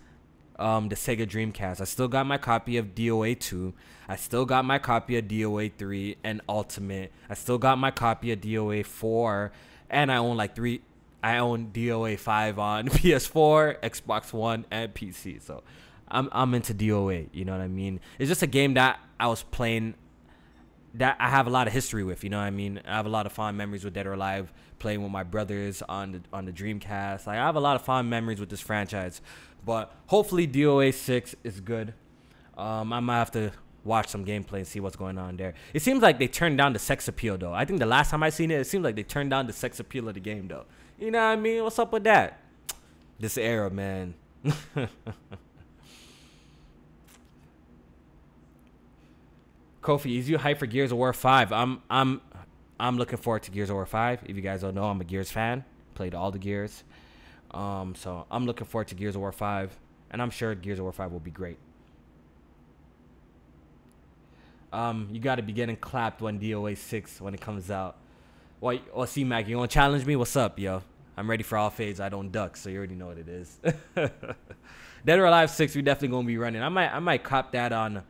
Speaker 1: the Sega Dreamcast. I still got my copy of DOA 2. I still got my copy of DOA 3 and Ultimate. I still got my copy of DOA 4, and I own I own DOA 5 on PS4, Xbox One, and PC. So I'm into DOA. You know what I mean? It's just a game that I was playing that I have a lot of history with. You know what I mean? I have a lot of fond memories with Dead or Alive, playing with my brothers on the Dreamcast. Like, I have a lot of fond memories with this franchise. But hopefully DOA 6 is good. I might have to watch some gameplay and see what's going on there. It seems like they turned down the sex appeal, though. I think the last time I seen it, it seems like they turned down the sex appeal of the game, though. You know what I mean? What's up with that? This era, man. Kofi, is you hyped for Gears of War 5? I'm looking forward to Gears of War 5. If you guys don't know, I'm a Gears fan. Played all the Gears. So I'm looking forward to Gears of War 5. And I'm sure Gears of War 5 will be great. You got to be getting clapped when DOA 6 when it comes out. Well, C-Mac, you want to challenge me? What's up, yo? I'm ready for all fades. I don't duck, so you already know what it is. Dead or Alive 6, we definitely going to be running. I might cop that on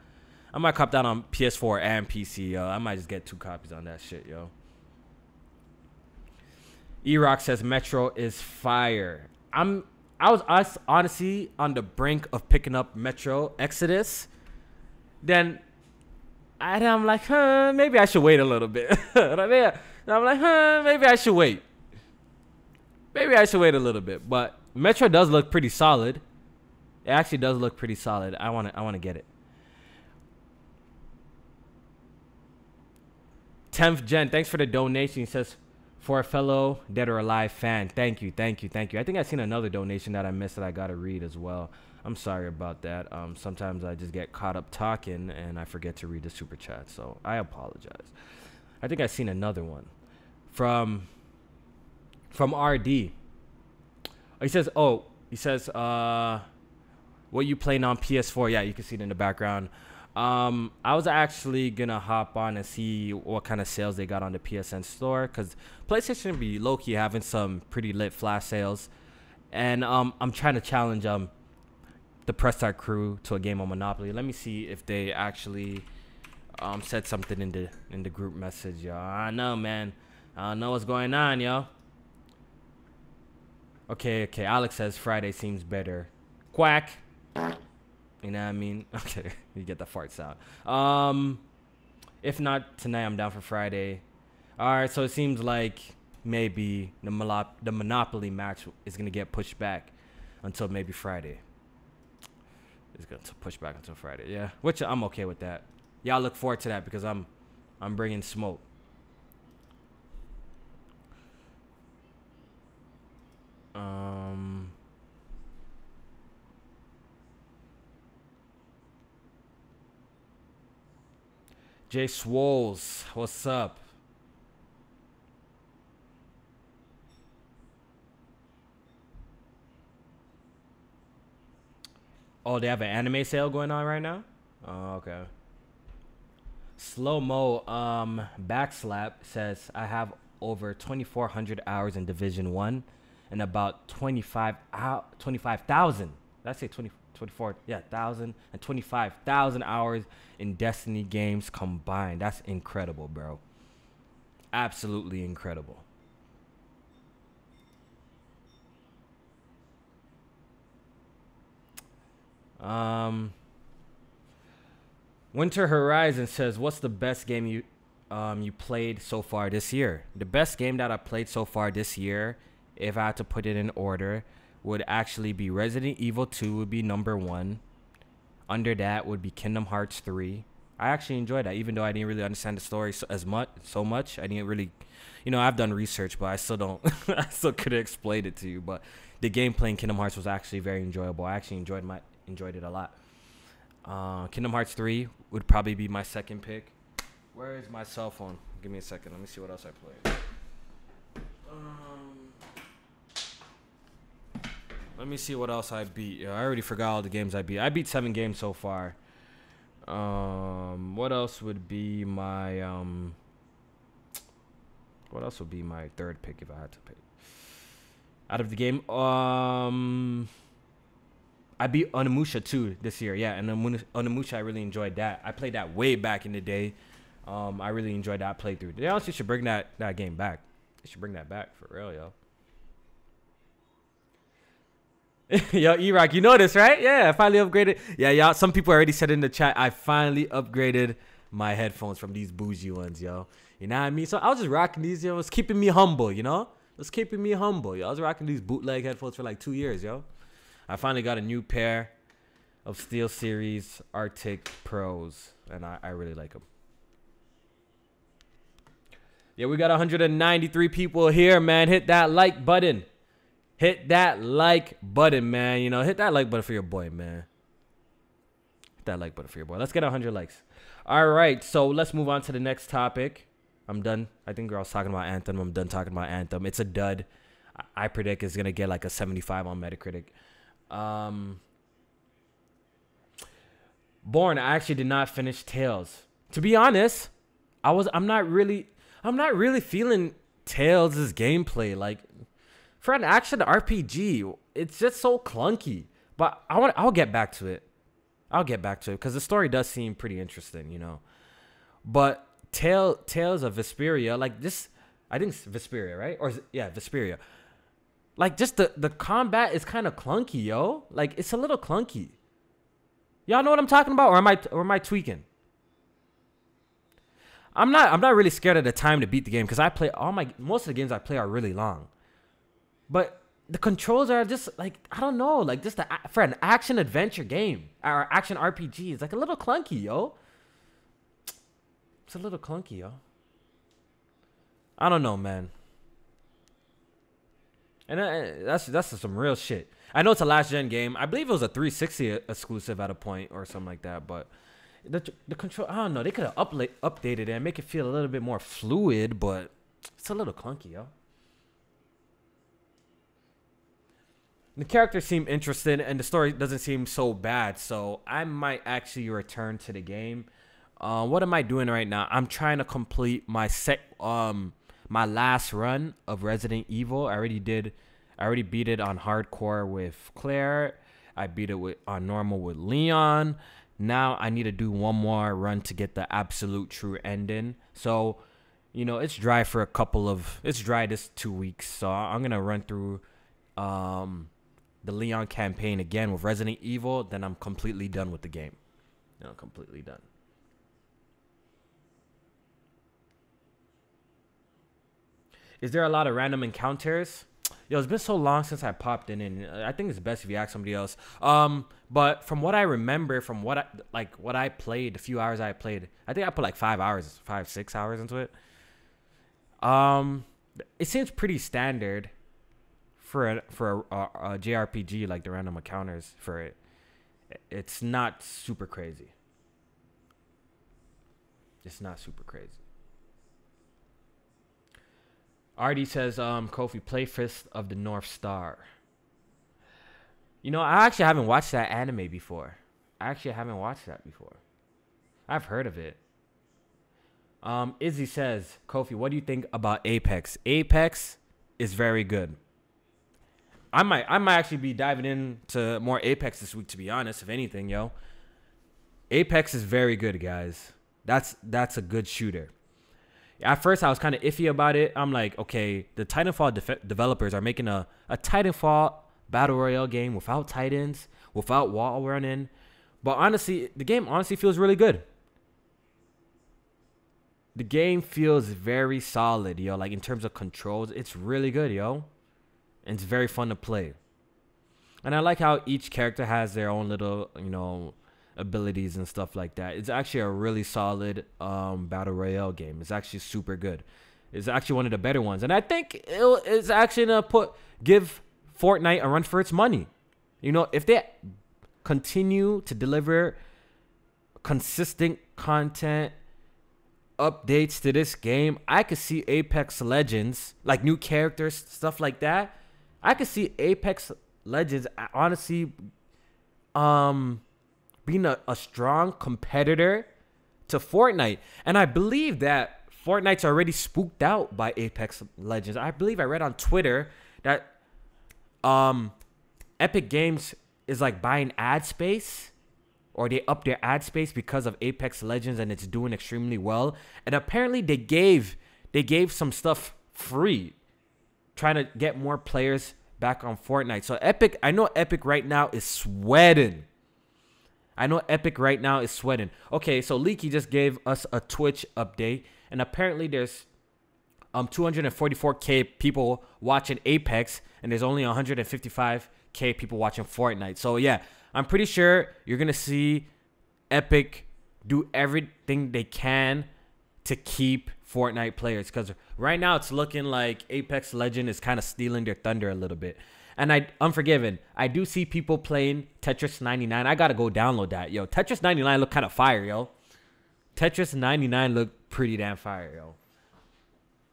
Speaker 1: PS4 and PC, yo. I might just get 2 copies on that shit, yo. E-Rock says Metro is fire. I was honestly on the brink of picking up Metro Exodus. Then I'm like, maybe I should wait a little bit. I'm like, maybe I should wait. Maybe I should wait a little bit. But Metro does look pretty solid. It actually does look pretty solid. I want to get it. 10th Gen, thanks for the donation. He says, for a fellow Dead or Alive fan. Thank you. I think I've seen another donation that I missed that I got to read as well. I'm sorry about that. Sometimes I just get caught up talking and I forget to read the super chat. So I apologize. I think I've seen another one from RD. He says, what you playing on PS4? Yeah, you can see it in the background. I was actually gonna hop on and see what kind of sales they got on the PSN store, because PlayStation be low-key having some pretty lit flash sales, and I'm trying to challenge the Press Start crew to a game on Monopoly. Let me see if they actually said something in the group message, yo. I know, man. I don't know what's going on, yo. Okay. Alex says Friday seems better. Quack. You know what I mean? Okay, you get the farts out. If not tonight, I'm down for Friday. All right, so it seems like maybe the Monopoly match is gonna get pushed back until maybe Friday. It's gonna push back until Friday, yeah. Which I'm okay with that. Y'all look forward to that because I'm bringing smoke. Jay Swoles, what's up? Oh, they have an anime sale going on right now? Oh, okay. Slow Mo Backslap says, I have over 2,400 hours in Division 1 and about 25,000. Did I say 24? Yeah, 1,000 and 25,000 hours in Destiny games combined. That's incredible, bro. Absolutely incredible. Winter Horizon says, what's the best game you played so far this year? The best game that I played so far this year, if I had to put it in order, would actually be Resident Evil 2 would be number 1. Under that would be Kingdom Hearts 3. I actually enjoyed that, even though I didn't really understand the story so much. I didn't really, I've done research, but I still don't, I still couldn't explain it to you. But the gameplay in Kingdom Hearts was actually very enjoyable. I actually enjoyed it a lot. Kingdom Hearts 3 would probably be my second pick. Where is my cell phone? Give me a second. Let me see what else I played. Let me see what else I beat. I already forgot all the games I beat. I beat 7 games so far. What else would be my third pick if I had to pick? Out of the game, I beat Onimusha 2 this year. Yeah, and Onimusha, I really enjoyed that. I played that way back in the day. I really enjoyed that playthrough. They honestly should bring that game back. They should bring that back for real, yo. Yo, E-Rock, you know this, right? Yeah, I finally upgraded. Yeah, y'all. Some people already said in the chat, I finally upgraded my headphones from these bougie ones, yo. You know what I mean? So I was just rocking these, yo. It's keeping me humble, you know? It's keeping me humble, yo. I was rocking these bootleg headphones for like 2 years, yo. I finally got a new pair of SteelSeries Arctic Pros, and I really like them. Yeah, we got 193 people here, man. Hit that like button. Hit that like button, man. You know, hit that like button for your boy, man. Hit that like button for your boy. Let's get 100 likes. All right, so let's move on to the next topic. I'm done. I think I was talking about Anthem. I'm done talking about Anthem. It's a dud. I predict it's going to get like a 75 on Metacritic. Born, I actually did not finish Tales. To be honest, I'm not really feeling Tales' gameplay. Like, for an action RPG, it's just so clunky. But I'll get back to it. I'll get back to it because the story does seem pretty interesting, you know. But Tales of Vesperia, like this, I think it's Vesperia, right? Or yeah, Vesperia. Like, just the combat is kind of clunky, yo. Like, it's a little clunky. Y'all know what I'm talking about, or am I tweaking? I'm not really scared of the time to beat the game because I play most of the games I play are really long. But the controls are just like, I don't know, like just for an action adventure game or action RPG, it's like a little clunky, yo. It's a little clunky, yo. I don't know, man. And that's some real shit. I know it's a last gen game. I believe it was a 360 exclusive at a point or something like that. But the control, I don't know. They could have updated it and make it feel a little bit more fluid, but it's a little clunky, yo. The characters seem interesting, and the story doesn't seem so bad. So I might actually return to the game. What am I doing right now? I'm trying to complete my my last run of Resident Evil. I already beat it on hardcore with Claire. I beat it on normal with Leon. Now I need to do one more run to get the absolute true ending. So, you know, it's dry this 2 weeks. So I'm gonna run through the Leon campaign again with Resident Evil. Then I'm completely done with the game. I'm completely done. Is there a lot of random encounters? Yo, it's been so long since I popped in. I think it's best if you ask somebody else. But from what I remember, from what I played, the few hours I played, I think I put like 6 hours into it. It seems pretty standard for a JRPG, like the random encounters for it. It's not super crazy. It's not super crazy. Artie says, Kofi, play Fist of the North Star. You know, I actually haven't watched that anime before. I've heard of it. Izzy says, Kofi, what do you think about Apex? Apex is very good. I might actually be diving into more Apex this week, to be honest, if anything, yo. Apex is very good, guys. That's a good shooter. At first, I was kind of iffy about it. I'm like, okay, the Titanfall developers are making a Titanfall Battle Royale game without Titans, without wall running. But honestly, the game honestly feels really good. The game feels very solid, yo. Like, in terms of controls, it's really good, yo. And it's very fun to play. And I like how each character has their own little, you know, abilities and stuff like that. It's actually a really solid battle royale game. It's actually super good. It's actually one of the better ones, and I think it's actually gonna give Fortnite a run for its money. You know, if they continue to deliver consistent content, updates to this game, I could see Apex Legends, like new characters, stuff like that. I could see Apex Legends honestly being a strong competitor to Fortnite. And I believe that Fortnite's already spooked out by Apex Legends. I believe I read on Twitter that Epic Games is like buying ad space, or they up their ad space because of Apex Legends, and it's doing extremely well. And apparently they gave some stuff free, trying to get more players back on Fortnite. So Epic, I know Epic right now is sweating. Okay, so Leaky just gave us a Twitch update, and apparently there's 244K people watching Apex, and there's only 155K people watching Fortnite. So yeah, I'm pretty sure you're gonna see Epic do everything they can to keep Fortnite players, because right now it's looking like Apex Legend is kind of stealing their thunder a little bit. And Unforgiven, I do see people playing Tetris 99. I gotta go download that, yo. Tetris 99 look kind of fire, yo. Tetris 99 look pretty damn fire, yo.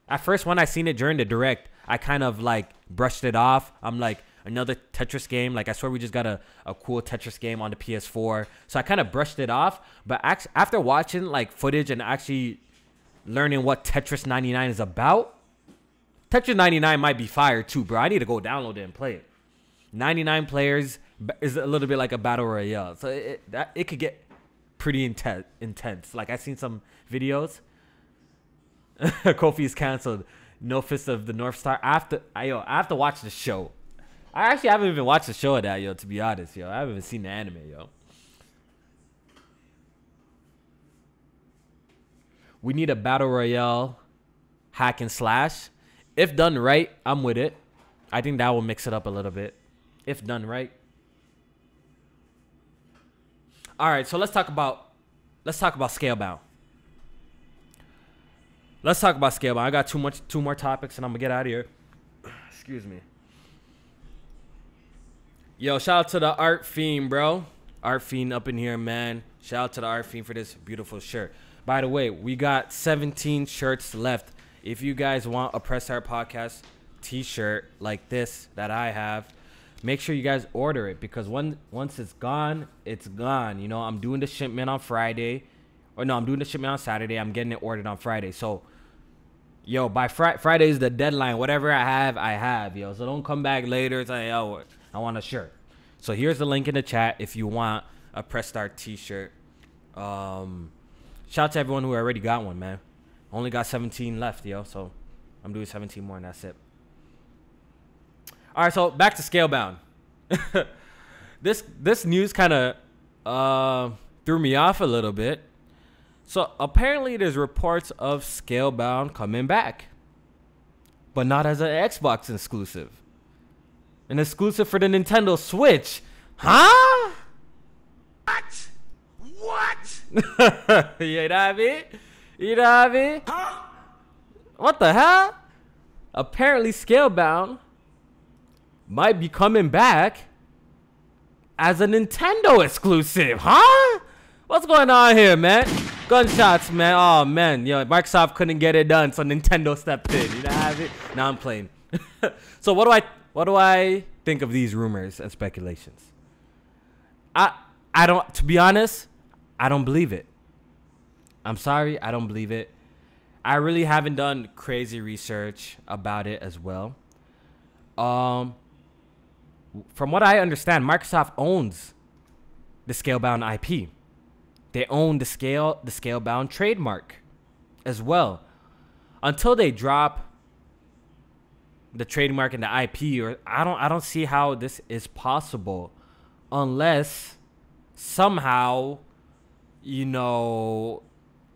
Speaker 1: At first, when I seen it during the direct, I kind of like brushed it off. I'm like, another Tetris game. Like, I swear we just got a cool Tetris game on the PS4. So I kind of brushed it off. But after watching like footage and actually learning what Tetris 99 is about, Tetris 99 might be fire too, bro. I need to go download it and play it. 99 players is a little bit like a battle royale, so it could get pretty intense. Like, I seen some videos. Kofi is canceled. No Fist of the North Star. I have to watch the show. I actually haven't even watched the show of that, yo. To be honest, yo, I haven't even seen the anime, yo. We need a battle royale hack and slash. If done right, I'm with it. I think that will mix it up a little bit. If done right. All right, so let's talk about Scalebound. Let's talk about Scalebound. I got two more topics, and I'm gonna get out of here. Excuse me. Yo, shout out to the Art Fiend, bro. Art Fiend up in here, man. Shout out to the Art Fiend for this beautiful shirt. By the way, we got 17 shirts left. If you guys want a Press Start Podcast t-shirt like this that I have, make sure you guys order it, because once it's gone, it's gone. You know, I'm doing the shipment on Friday. Or no, I'm doing the shipment on Saturday. I'm getting it ordered on Friday. So, yo, by Friday is the deadline. Whatever I have, yo. So don't come back later and say, oh, I want a shirt. So here's the link in the chat if you want a Press Start t-shirt. Shout out to everyone who already got one, man. Only got 17 left, yo. So I'm doing 17 more, and that's it. All right, so back to Scalebound. This news kind of threw me off a little bit. So apparently there's reports of Scalebound coming back, but not as an Xbox exclusive. An exclusive for the Nintendo Switch. Huh? What? You know what I mean? You know what I mean? Huh? What the hell? Apparently Scalebound might be coming back as a Nintendo exclusive. Huh? What's going on here, man? Gunshots, man. Oh, man. Yo, Microsoft couldn't get it done, so Nintendo stepped in. You know what I mean? Now I'm playing. So what do I think of these rumors and speculations? I don't, to be honest, I don't believe it. I'm sorry, I don't believe it. I really haven't done crazy research about it as well. From what I understand, Microsoft owns the Scalebound IP. They own the Scalebound trademark as well. Until they drop the trademark and the IP, or I don't see how this is possible unless somehow, you know,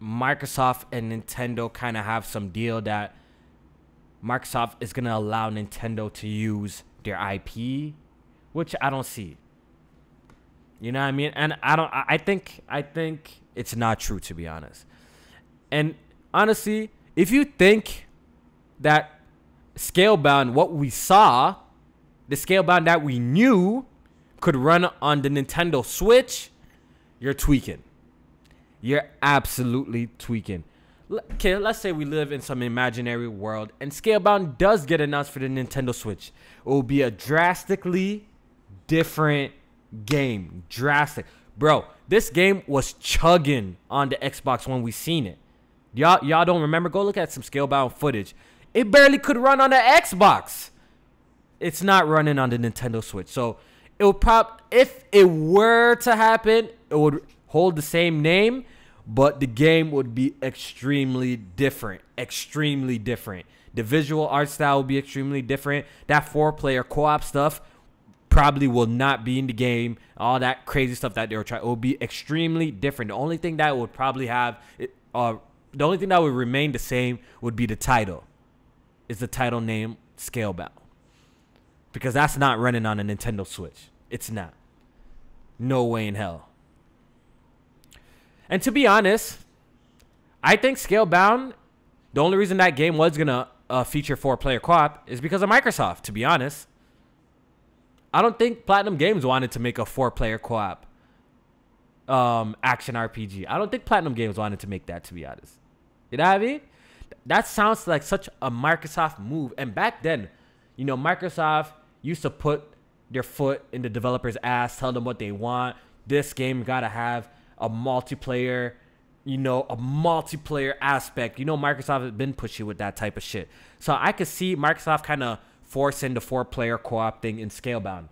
Speaker 1: Microsoft and Nintendo kind of have some deal that Microsoft is going to allow Nintendo to use their IP, which I don't see. You know what I mean? And I think it's not true, to be honest. And honestly, if you think that Scalebound, what we saw, the Scalebound that we knew could run on the Nintendo Switch, you're tweaking. You're absolutely tweaking. Okay, let's say we live in some imaginary world and Scalebound does get announced for the Nintendo Switch. It will be a drastically different game. Drastic. Bro, this game was chugging on the Xbox when we seen it. Y'all don't remember? Go look at some Scalebound footage. It barely could run on the Xbox. It's not running on the Nintendo Switch. So it would if it were to happen, it would hold the same name, but the game would be extremely different. Extremely different. The visual art style will be extremely different. That 4-player co-op stuff probably will not be in the game. All that crazy stuff that they were trying, it will be extremely different. The only thing that would probably have, the only thing that would remain the same would be the title. Is the title name Scalebound? Because that's not running on a Nintendo Switch. It's not. No way in hell. And to be honest, I think Scalebound, the only reason that game was going to feature 4-player co-op is because of Microsoft, to be honest. I don't think Platinum Games wanted to make a 4-player co-op action RPG. I don't think Platinum Games wanted to make that, to be honest. You know what I mean? That sounds like such a Microsoft move. And back then, you know, Microsoft used to put their foot in the developer's ass, tell them what they want. This game got to have a multiplayer, you know, a multiplayer aspect. You know, Microsoft has been pushy with that type of shit. So I could see Microsoft kind of forcing the 4-player co-op thing in Scalebound.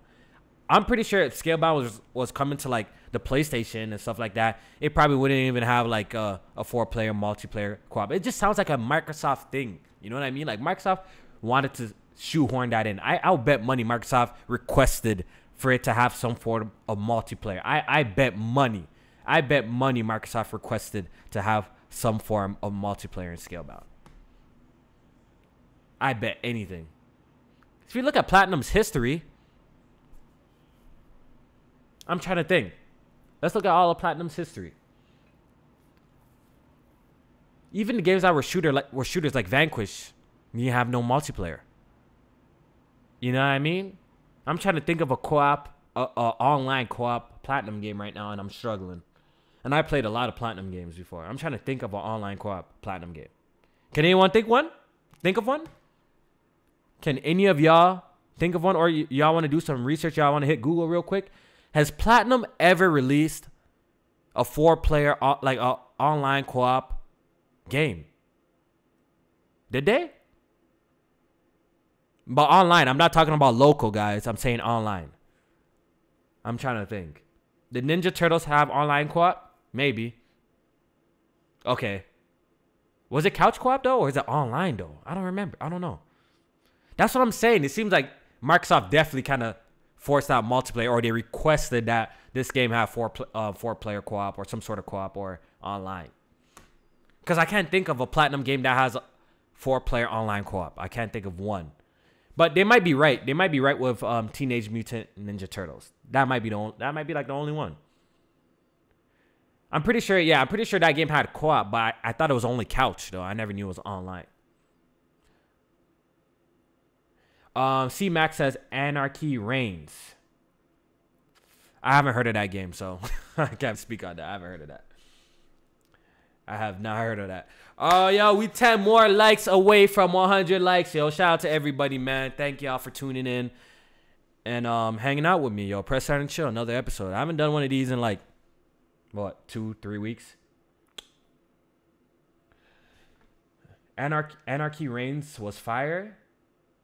Speaker 1: I'm pretty sure if Scalebound was coming to like the PlayStation and stuff like that, it probably wouldn't even have like a 4-player multiplayer co-op. It just sounds like a Microsoft thing. You know what I mean? Like Microsoft wanted to shoehorn that in. I'll bet money Microsoft requested for it to have some form of multiplayer. I bet money. I bet money Microsoft requested to have some form of multiplayer in Scalebound. I bet anything. If you look at Platinum's history, I'm trying to think. Let's look at all of Platinum's history. Even the games that were shooters like Vanquish, you have no multiplayer. You know what I mean? I'm trying to think of a co-op, online co-op Platinum game right now, and I'm struggling. And I played a lot of Platinum games before. I'm trying to think of an online co-op Platinum game. Can anyone think one? Think of one? Can any of y'all think of one? Or y'all want to do some research? Y'all want to hit Google real quick? Has Platinum ever released a 4-player like a online co-op game? Did they? But online, I'm not talking about local, guys. I'm saying online. I'm trying to think. Did Ninja Turtles have online co-op? Maybe. Okay. Was it couch co-op though, or is it online though? I don't remember. I don't know. That's what I'm saying. It seems like Microsoft definitely kind of forced out multiplayer, or they requested that this game have 4-player co-op or some sort of co-op or online. Because I can't think of a Platinum game that has a 4-player online co-op. I can't think of one. But they might be right. They might be right with Teenage Mutant Ninja Turtles. That might be like the only one. I'm pretty sure. Yeah, I'm pretty sure that game had co-op, but I thought it was only couch though. I never knew it was online. C Max says Anarchy Reigns. I haven't heard of that game, so I can't speak on that. I haven't heard of that. I have not heard of that. Oh, yo, we 10 more likes away from 100 likes, yo. Shout out to everybody, man. Thank y'all for tuning in and hanging out with me, yo. Press Start and Chill, another episode. I haven't done one of these in like, what, 2-3 weeks? Anarchy Reigns was fire.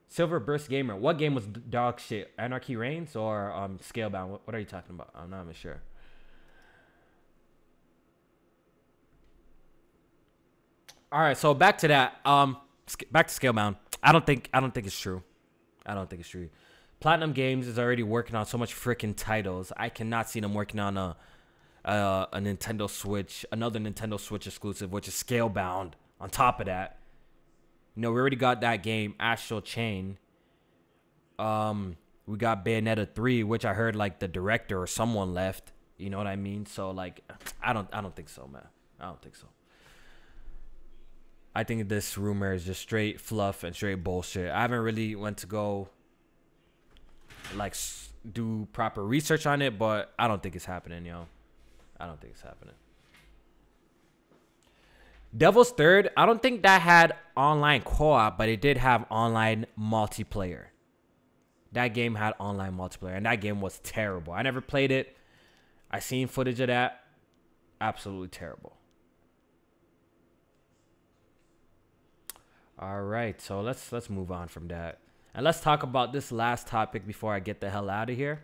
Speaker 1: Silver Burst Gamer. What game was dog shit? Anarchy Reigns or Scalebound? What are you talking about? I'm not even sure. All right, so back to that. Back to Scalebound. I don't think it's true. I don't think it's true. Platinum Games is already working on so much freaking titles. I cannot see them working on a Nintendo Switch, another Nintendo Switch exclusive, which is Scalebound. On top of that, you know, we already got that game, Astral Chain. We got Bayonetta 3, which I heard like the director or someone left. You know what I mean? So like, I don't think so, man. I don't think so. I think this rumor is just straight fluff and straight bullshit. I haven't really went to go like do proper research on it, but I don't think it's happening, yo. I don't think it's happening. Devil's Third, I don't think that had online co-op, but it did have online multiplayer. That game had online multiplayer, and that game was terrible. I never played it. I seen footage of that. Absolutely terrible. All right, so let's move on from that. And let's talk about this last topic before I get the hell out of here.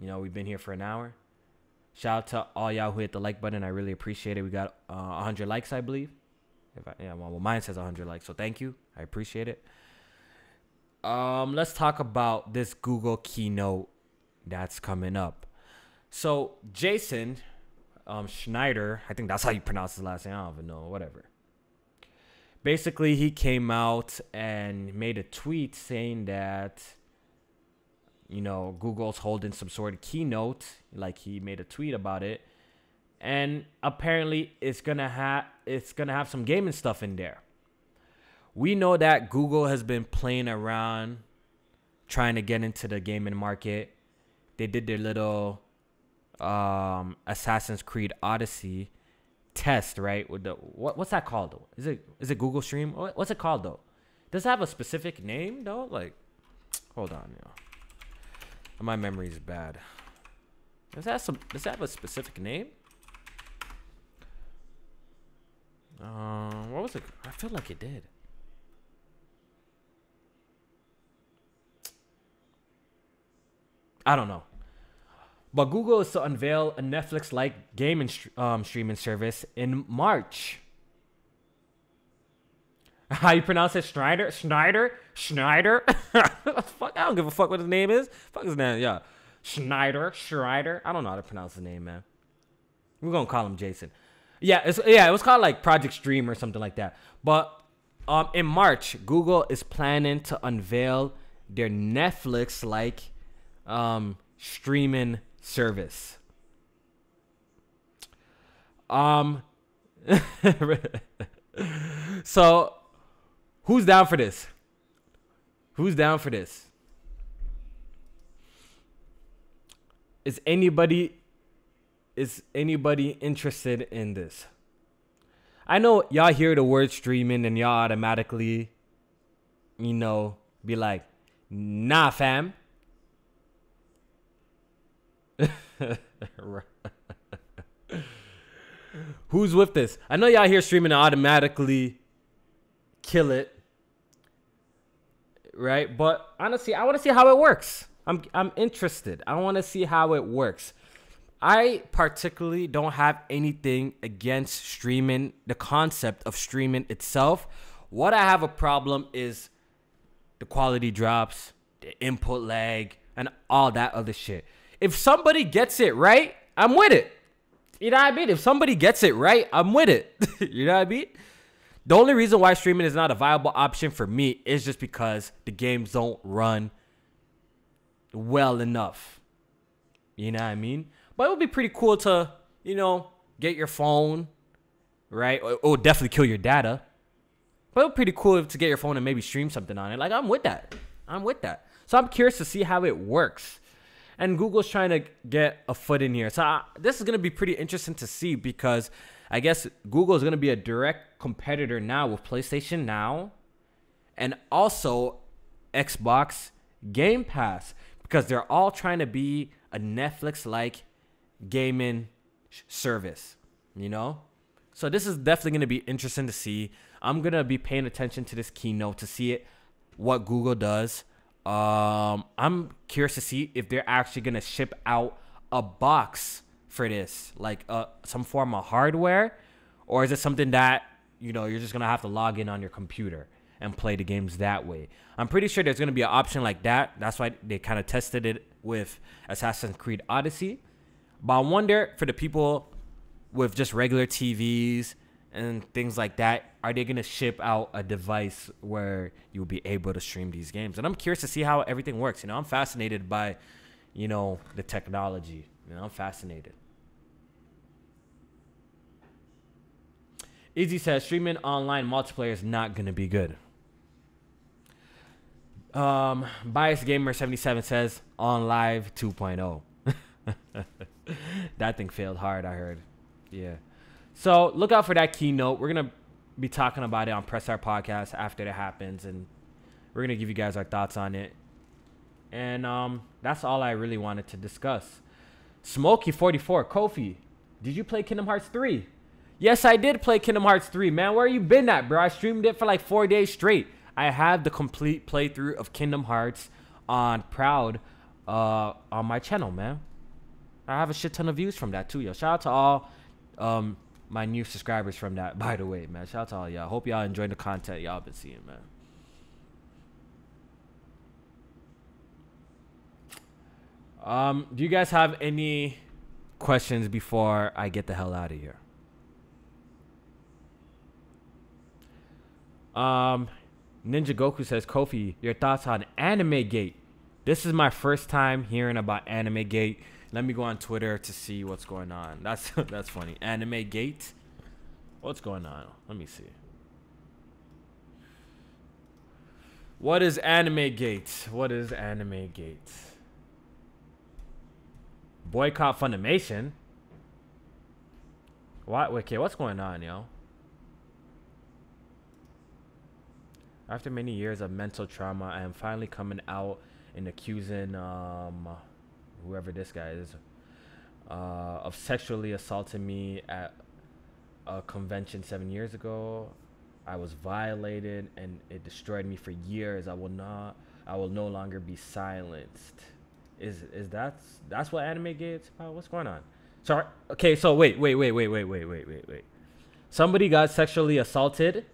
Speaker 1: You know, we've been here for an hour. Shout out to all y'all who hit the like button. I really appreciate it. We got 100 likes, I believe. Well, mine says 100 likes, so thank you. I appreciate it. Let's talk about this Google Keynote that's coming up. So Jason Schneider, I think that's how you pronounce his last name. I don't even know, whatever. Basically, he came out and made a tweet saying that, you know, Google's holding some sort of keynote. Like, he made a tweet about it, and apparently it's gonna have some gaming stuff in there. We know that Google has been playing around trying to get into the gaming market. They did their little Assassin's Creed Odyssey test, right? With the what's that called though? Is it Google Stream? What's it called though? Does it have a specific name though? Like, hold on, my memory is bad. Does it have a specific name? What was it? I feel like it did. I don't know. But Google is to unveil a Netflix-like gaming streaming service in March. How you pronounce it? Schneider? Fuck, I don't give a fuck what his name is. Fuck his name, yeah. Schneider. I don't know how to pronounce the name, man. We're gonna call him Jason. Yeah, it was called like Project Stream or something like that. But in March, Google is planning to unveil their Netflix-like streaming service. So who's down for this? Is anybody interested in this? I know y'all hear the word streaming and y'all automatically, you know, be like, nah, fam. Who's with this? I know y'all hear streaming and automatically kill it, right? But honestly, I want to see how it works. I'm interested. I want to see how it works. I particularly don't have anything against streaming, the concept of streaming itself. What I have a problem is the quality drops, the input lag, and all that other shit. If somebody gets it right, I'm with it. You know what I mean? If somebody gets it right, I'm with it. You know what I mean? The only reason why streaming is not a viable option for me is just because the games don't run well enough. You know what I mean? But it would be pretty cool to, you know, get your phone, right? It would definitely kill your data. But it would be pretty cool to get your phone and maybe stream something on it. Like, I'm with that. So I'm curious to see how it works. And Google's trying to get a foot in here. So this is going to be pretty interesting to see, because I guess Google is going to be a direct competitor now with PlayStation Now and also Xbox Game Pass, because they're all trying to be a Netflix-like gaming service, you know? So this is definitely going to be interesting to see. I'm going to be paying attention to this keynote to see what Google does. I'm curious to see if they're actually going to ship out a box for this, like some form of hardware, or is it something that, you know, you're just going to have to log in on your computer and play the games that way. I'm pretty sure there's going to be an option like that. That's why they kind of tested it with Assassin's Creed Odyssey. But I wonder, for the people with just regular TVs and things like that, are they going to ship out a device where you'll be able to stream these games? And I'm curious to see how everything works. You know, I'm fascinated by, you know, the technology. You know, I'm fascinated. Easy says, streaming online multiplayer is not going to be good. Bias Gamer 77 says, on live 2.0. That thing failed hard, I heard. Yeah. So look out for that keynote. We're going to be talking about it on Press Start Podcast after that happens, and we're going to give you guys our thoughts on it. And that's all I really wanted to discuss. Smokey44, Kofi, did you play Kingdom Hearts 3? Yes, I did play Kingdom Hearts 3, man. Where you been at, bro? I streamed it for like 4 days straight. I have the complete playthrough of Kingdom Hearts on Proud on my channel, man. I have a shit ton of views from that too, yo. Shout out to all my new subscribers from that, by the way, man. Shout out to all y'all. Hope y'all enjoying the content y'all been seeing, man. Do you guys have any questions before I get the hell out of here? Ninja Goku says, Kofi, your thoughts on Anime Gate? This is my first time hearing about Anime Gate. Let me go on Twitter to see what's going on. That's funny. Anime Gate? What's going on? Let me see. What is Anime Gate? What is Anime Gate? Boycott Funimation? What? Okay, what's going on, yo? After many years of mental trauma, I am finally coming out and accusing whoever this guy is of sexually assaulting me at a convention 7 years ago. I was violated and it destroyed me for years. I will no longer be silenced. Is that's what Anime Gate is about? What's going on? Sorry. Okay, so wait. Somebody got sexually assaulted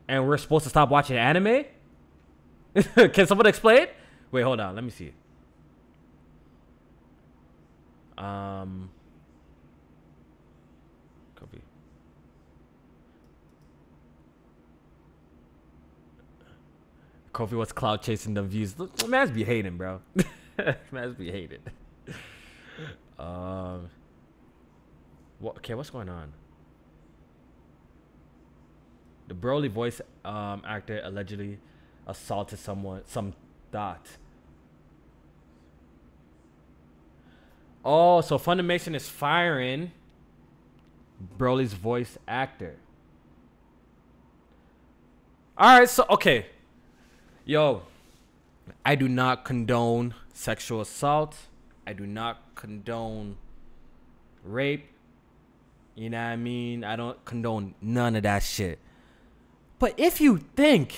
Speaker 1: and we're supposed to stop watching anime? Can someone explain? Wait, hold on. Let me see. Copy. Kofi was cloud chasing the views. Look, man's be hating, bro. Man's be hating. Okay, what's going on? The Broly voice actor allegedly assaulted some dot. Oh, so Funimation is firing Broly's voice actor. All right, so okay. Yo, I do not condone sexual assault. I do not condone rape. You know what I mean? I don't condone none of that shit. But if you think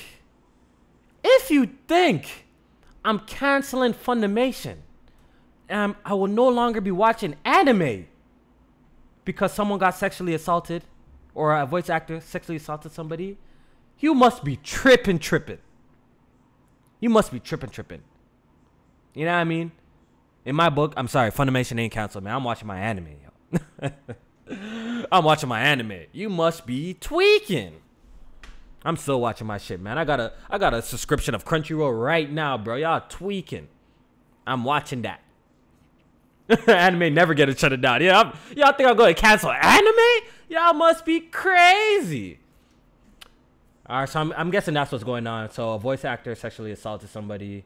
Speaker 1: I'm canceling Funimation and I will no longer be watching anime because someone got sexually assaulted or a voice actor sexually assaulted somebody, you must be tripping. You must be tripping. You know what I mean? In my book, I'm sorry, Funimation ain't canceled, man. I'm watching my anime, yo. I'm watching my anime. You must be tweaking. I'm still watching my shit, man. I got a subscription of Crunchyroll right now, bro. Y'all tweaking. I'm watching that. Anime never get it shut down. Yeah, y'all think I'm going to cancel anime? Y'all must be crazy. All right, so I'm guessing that's what's going on. So a voice actor sexually assaulted somebody.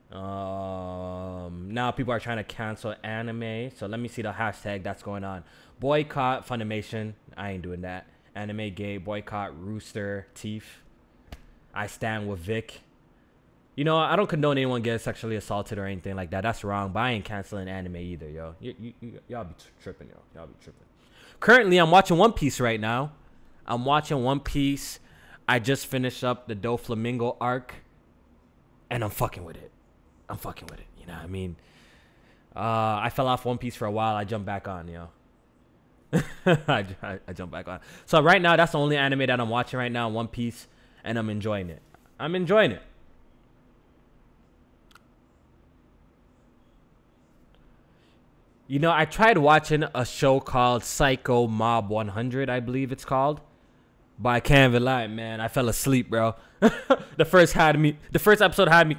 Speaker 1: Now people are trying to cancel anime. So let me see the hashtag that's going on. Boycott Funimation. I ain't doing that. Anime Gay. Boycott Rooster Teeth. I stand with Vic. You know, I don't condone anyone getting sexually assaulted or anything like that. That's wrong. But I ain't canceling anime either, yo. Y'all be tripping, yo. Y'all be tripping. Currently, I'm watching One Piece right now. I'm watching One Piece. I just finished up the Doflamingo arc. And I'm fucking with it. You know what I mean? I fell off One Piece for a while. I jumped back on, yo. I jumped back on. So right now, that's the only anime that I'm watching right now, One Piece. And I'm enjoying it. You know, I tried watching a show called Psycho Mob 100, I believe it's called. But I can't even lie, man. I fell asleep, bro. The first episode had me.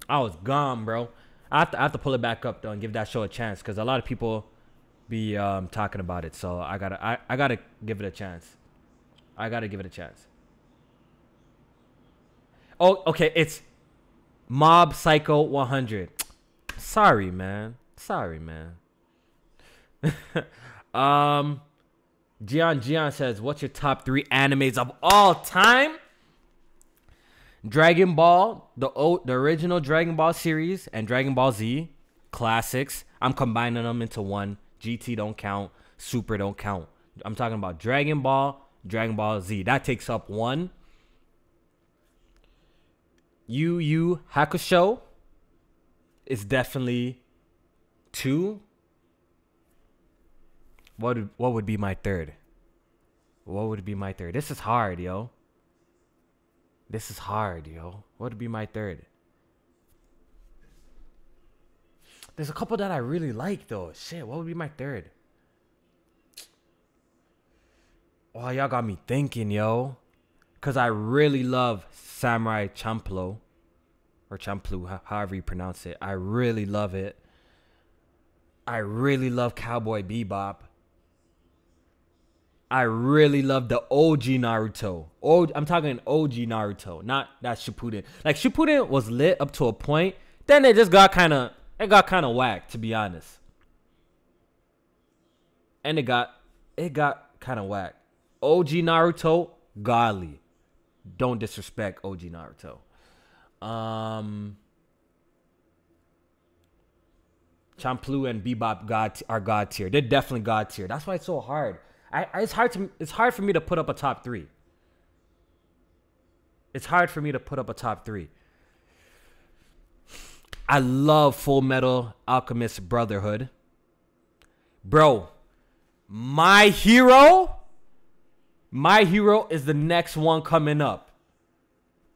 Speaker 1: I was gone, bro. I have to pull it back up though and give that show a chance because a lot of people be talking about it. So I gotta give it a chance. Oh, okay. It's Mob Psycho 100. Sorry, man. Gian says, what's your top 3 animes of all time? Dragon Ball, the original Dragon Ball series, and Dragon Ball Z, classics. I'm combining them into one. GT don't count. Super don't count. I'm talking about Dragon Ball, Dragon Ball Z. That takes up 1. Yu Yu Hakusho is definitely 2. What would be my third? What would be my third? This is hard, yo. This is hard, yo. What would be my third? There's a couple that I really like, though. Shit, what would be my third? Oh, y'all got me thinking, yo. Because I really love Samurai Champloo. Or Champloo, however you pronounce it. I really love it. I really love Cowboy Bebop. I really love the OG Naruto. I'm talking OG Naruto, not that Shippuden. Like, Shippuden was lit up to a point. Then it just got kind of whack, to be honest. And it got kind of whack. OG Naruto, godly. Don't disrespect OG Naruto. Champloo and Bebop are god tier. They're definitely god tier. That's why it's so hard. It's hard for me to put up a top 3. It's hard for me to put up a top 3. I love Full Metal Alchemist Brotherhood. Bro, My Hero is the next one coming up.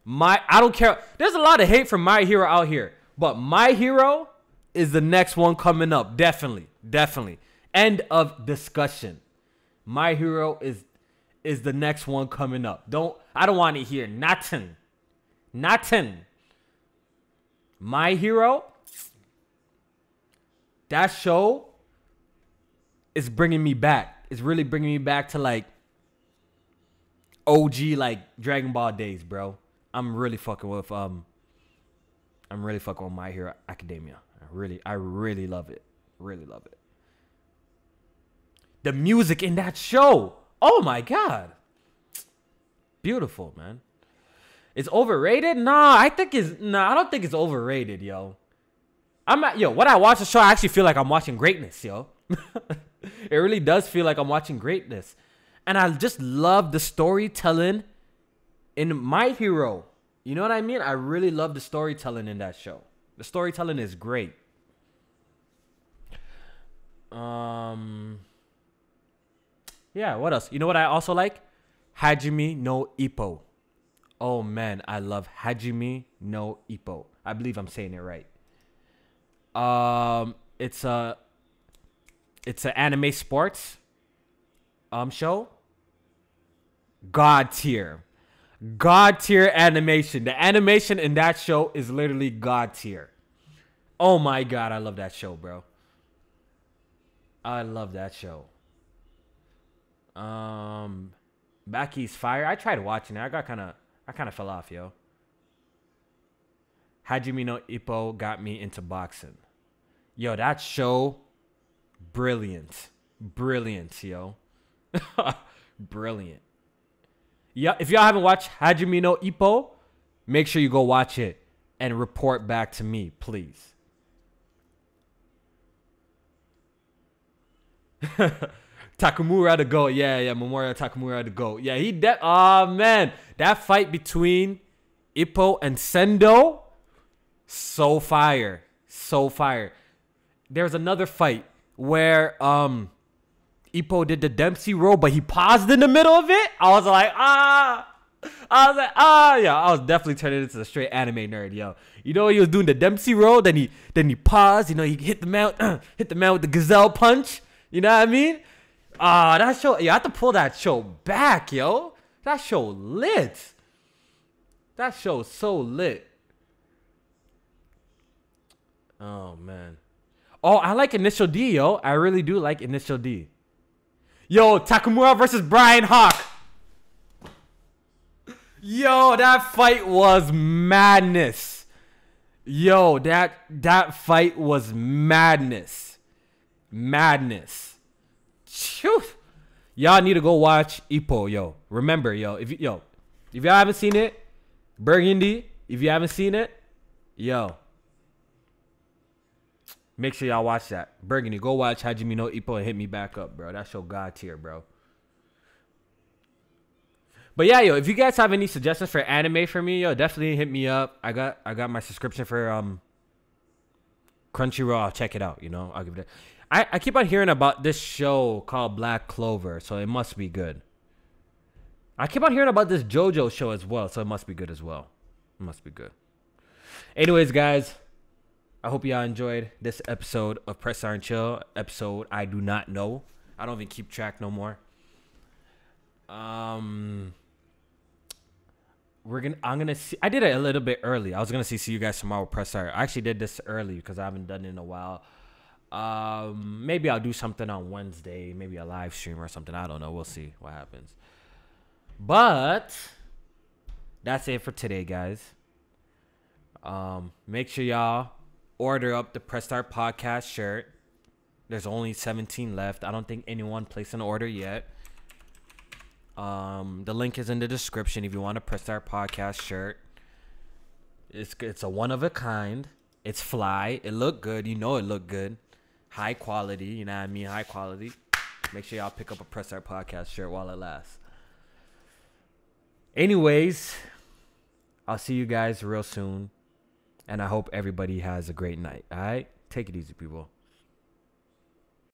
Speaker 1: I don't care. There's a lot of hate from My Hero out here, but My Hero is the next one coming up. Definitely. End of discussion. My Hero is the next one coming up. I don't want to hear nothing. My Hero, that show is bringing me back. It's really bringing me back to like OG like Dragon Ball days, bro. I'm really fucking with My Hero Academia. I really love it. Really love it. The music in that show. Oh my god. Beautiful, man. It's overrated? I don't think it's overrated, yo. When I watch the show, I actually feel like I'm watching greatness, yo. It really does feel like I'm watching greatness. And I just love the storytelling in My Hero. You know what I mean? I really love the storytelling in that show. The storytelling is great. Yeah, what else? You know what I also like? Hajime no Ippo. Oh man, I love Hajime no Ippo. I believe I'm saying it right. It's an anime sports show. God tier animation. The animation in that show is literally god tier. Oh my god, I love that show, bro. I love that show. Baki's Fire. I tried watching it. I kind of fell off, yo. Hajime no Ippo got me into boxing. Yo, that show, brilliant, yo. Brilliant. Yeah, if y'all haven't watched Hajime no Ippo, make sure you go watch it and report back to me, please. Takamura the GOAT. Yeah, Memorial Takamura the GOAT. Yeah, oh man, that fight between Ippo and Sendo, so fire. There's another fight where Ippo did the Dempsey roll, but he paused in the middle of it. I was like, yeah. I was definitely turning into a straight anime nerd, yo. You know, he was doing the Dempsey roll, then he paused. You know, he hit the man with the gazelle punch. You know what I mean? That show, you have to pull that show back, yo. That show lit. That show so lit. Oh man. Oh, I like Initial D, yo. I really do like Initial D. Yo, Takamura versus Brian Hawk. Yo, that fight was madness. Yo, that fight was madness. Phew. Y'all need to go watch Ippo, yo. Remember, yo, if y'all haven't seen it, Burgundy, if you haven't seen it, yo, make sure y'all watch that. Burgundy, go watch Hajime no Ippo and hit me back up, bro. That show god tier, bro. But yeah, yo, if you guys have any suggestions for anime for me, yo, definitely hit me up. I got my subscription for Crunchyroll. I'll check it out, you know. I'll give it I keep on hearing about this show called Black Clover, so it must be good. I keep on hearing about this JoJo show as well, so it must be good as well. It must be good. Anyways, guys, I hope y'all enjoyed this episode of Press Start and Chill. Episode I do not know. I don't even keep track no more. I'm gonna see. I did it a little bit early. I was gonna see you guys tomorrow with Press Start. I actually did this early because I haven't done it in a while. Maybe I'll do something on Wednesday, maybe a live stream or something. I don't know. We'll see what happens. But that's it for today, guys. Make sure y'all order up the Press Start Podcast shirt. There's only 17 left. I don't think anyone placed an order yet. The link is in the description if you want a Press Start Podcast shirt. It's a one of a kind. It's fly. It look good. You know it look good. High quality. You know what I mean? High quality. Make sure y'all pick up a Press Start Podcast shirt while it lasts. Anyways, I'll see you guys real soon. And I hope everybody has a great night. All right? Take it easy, people.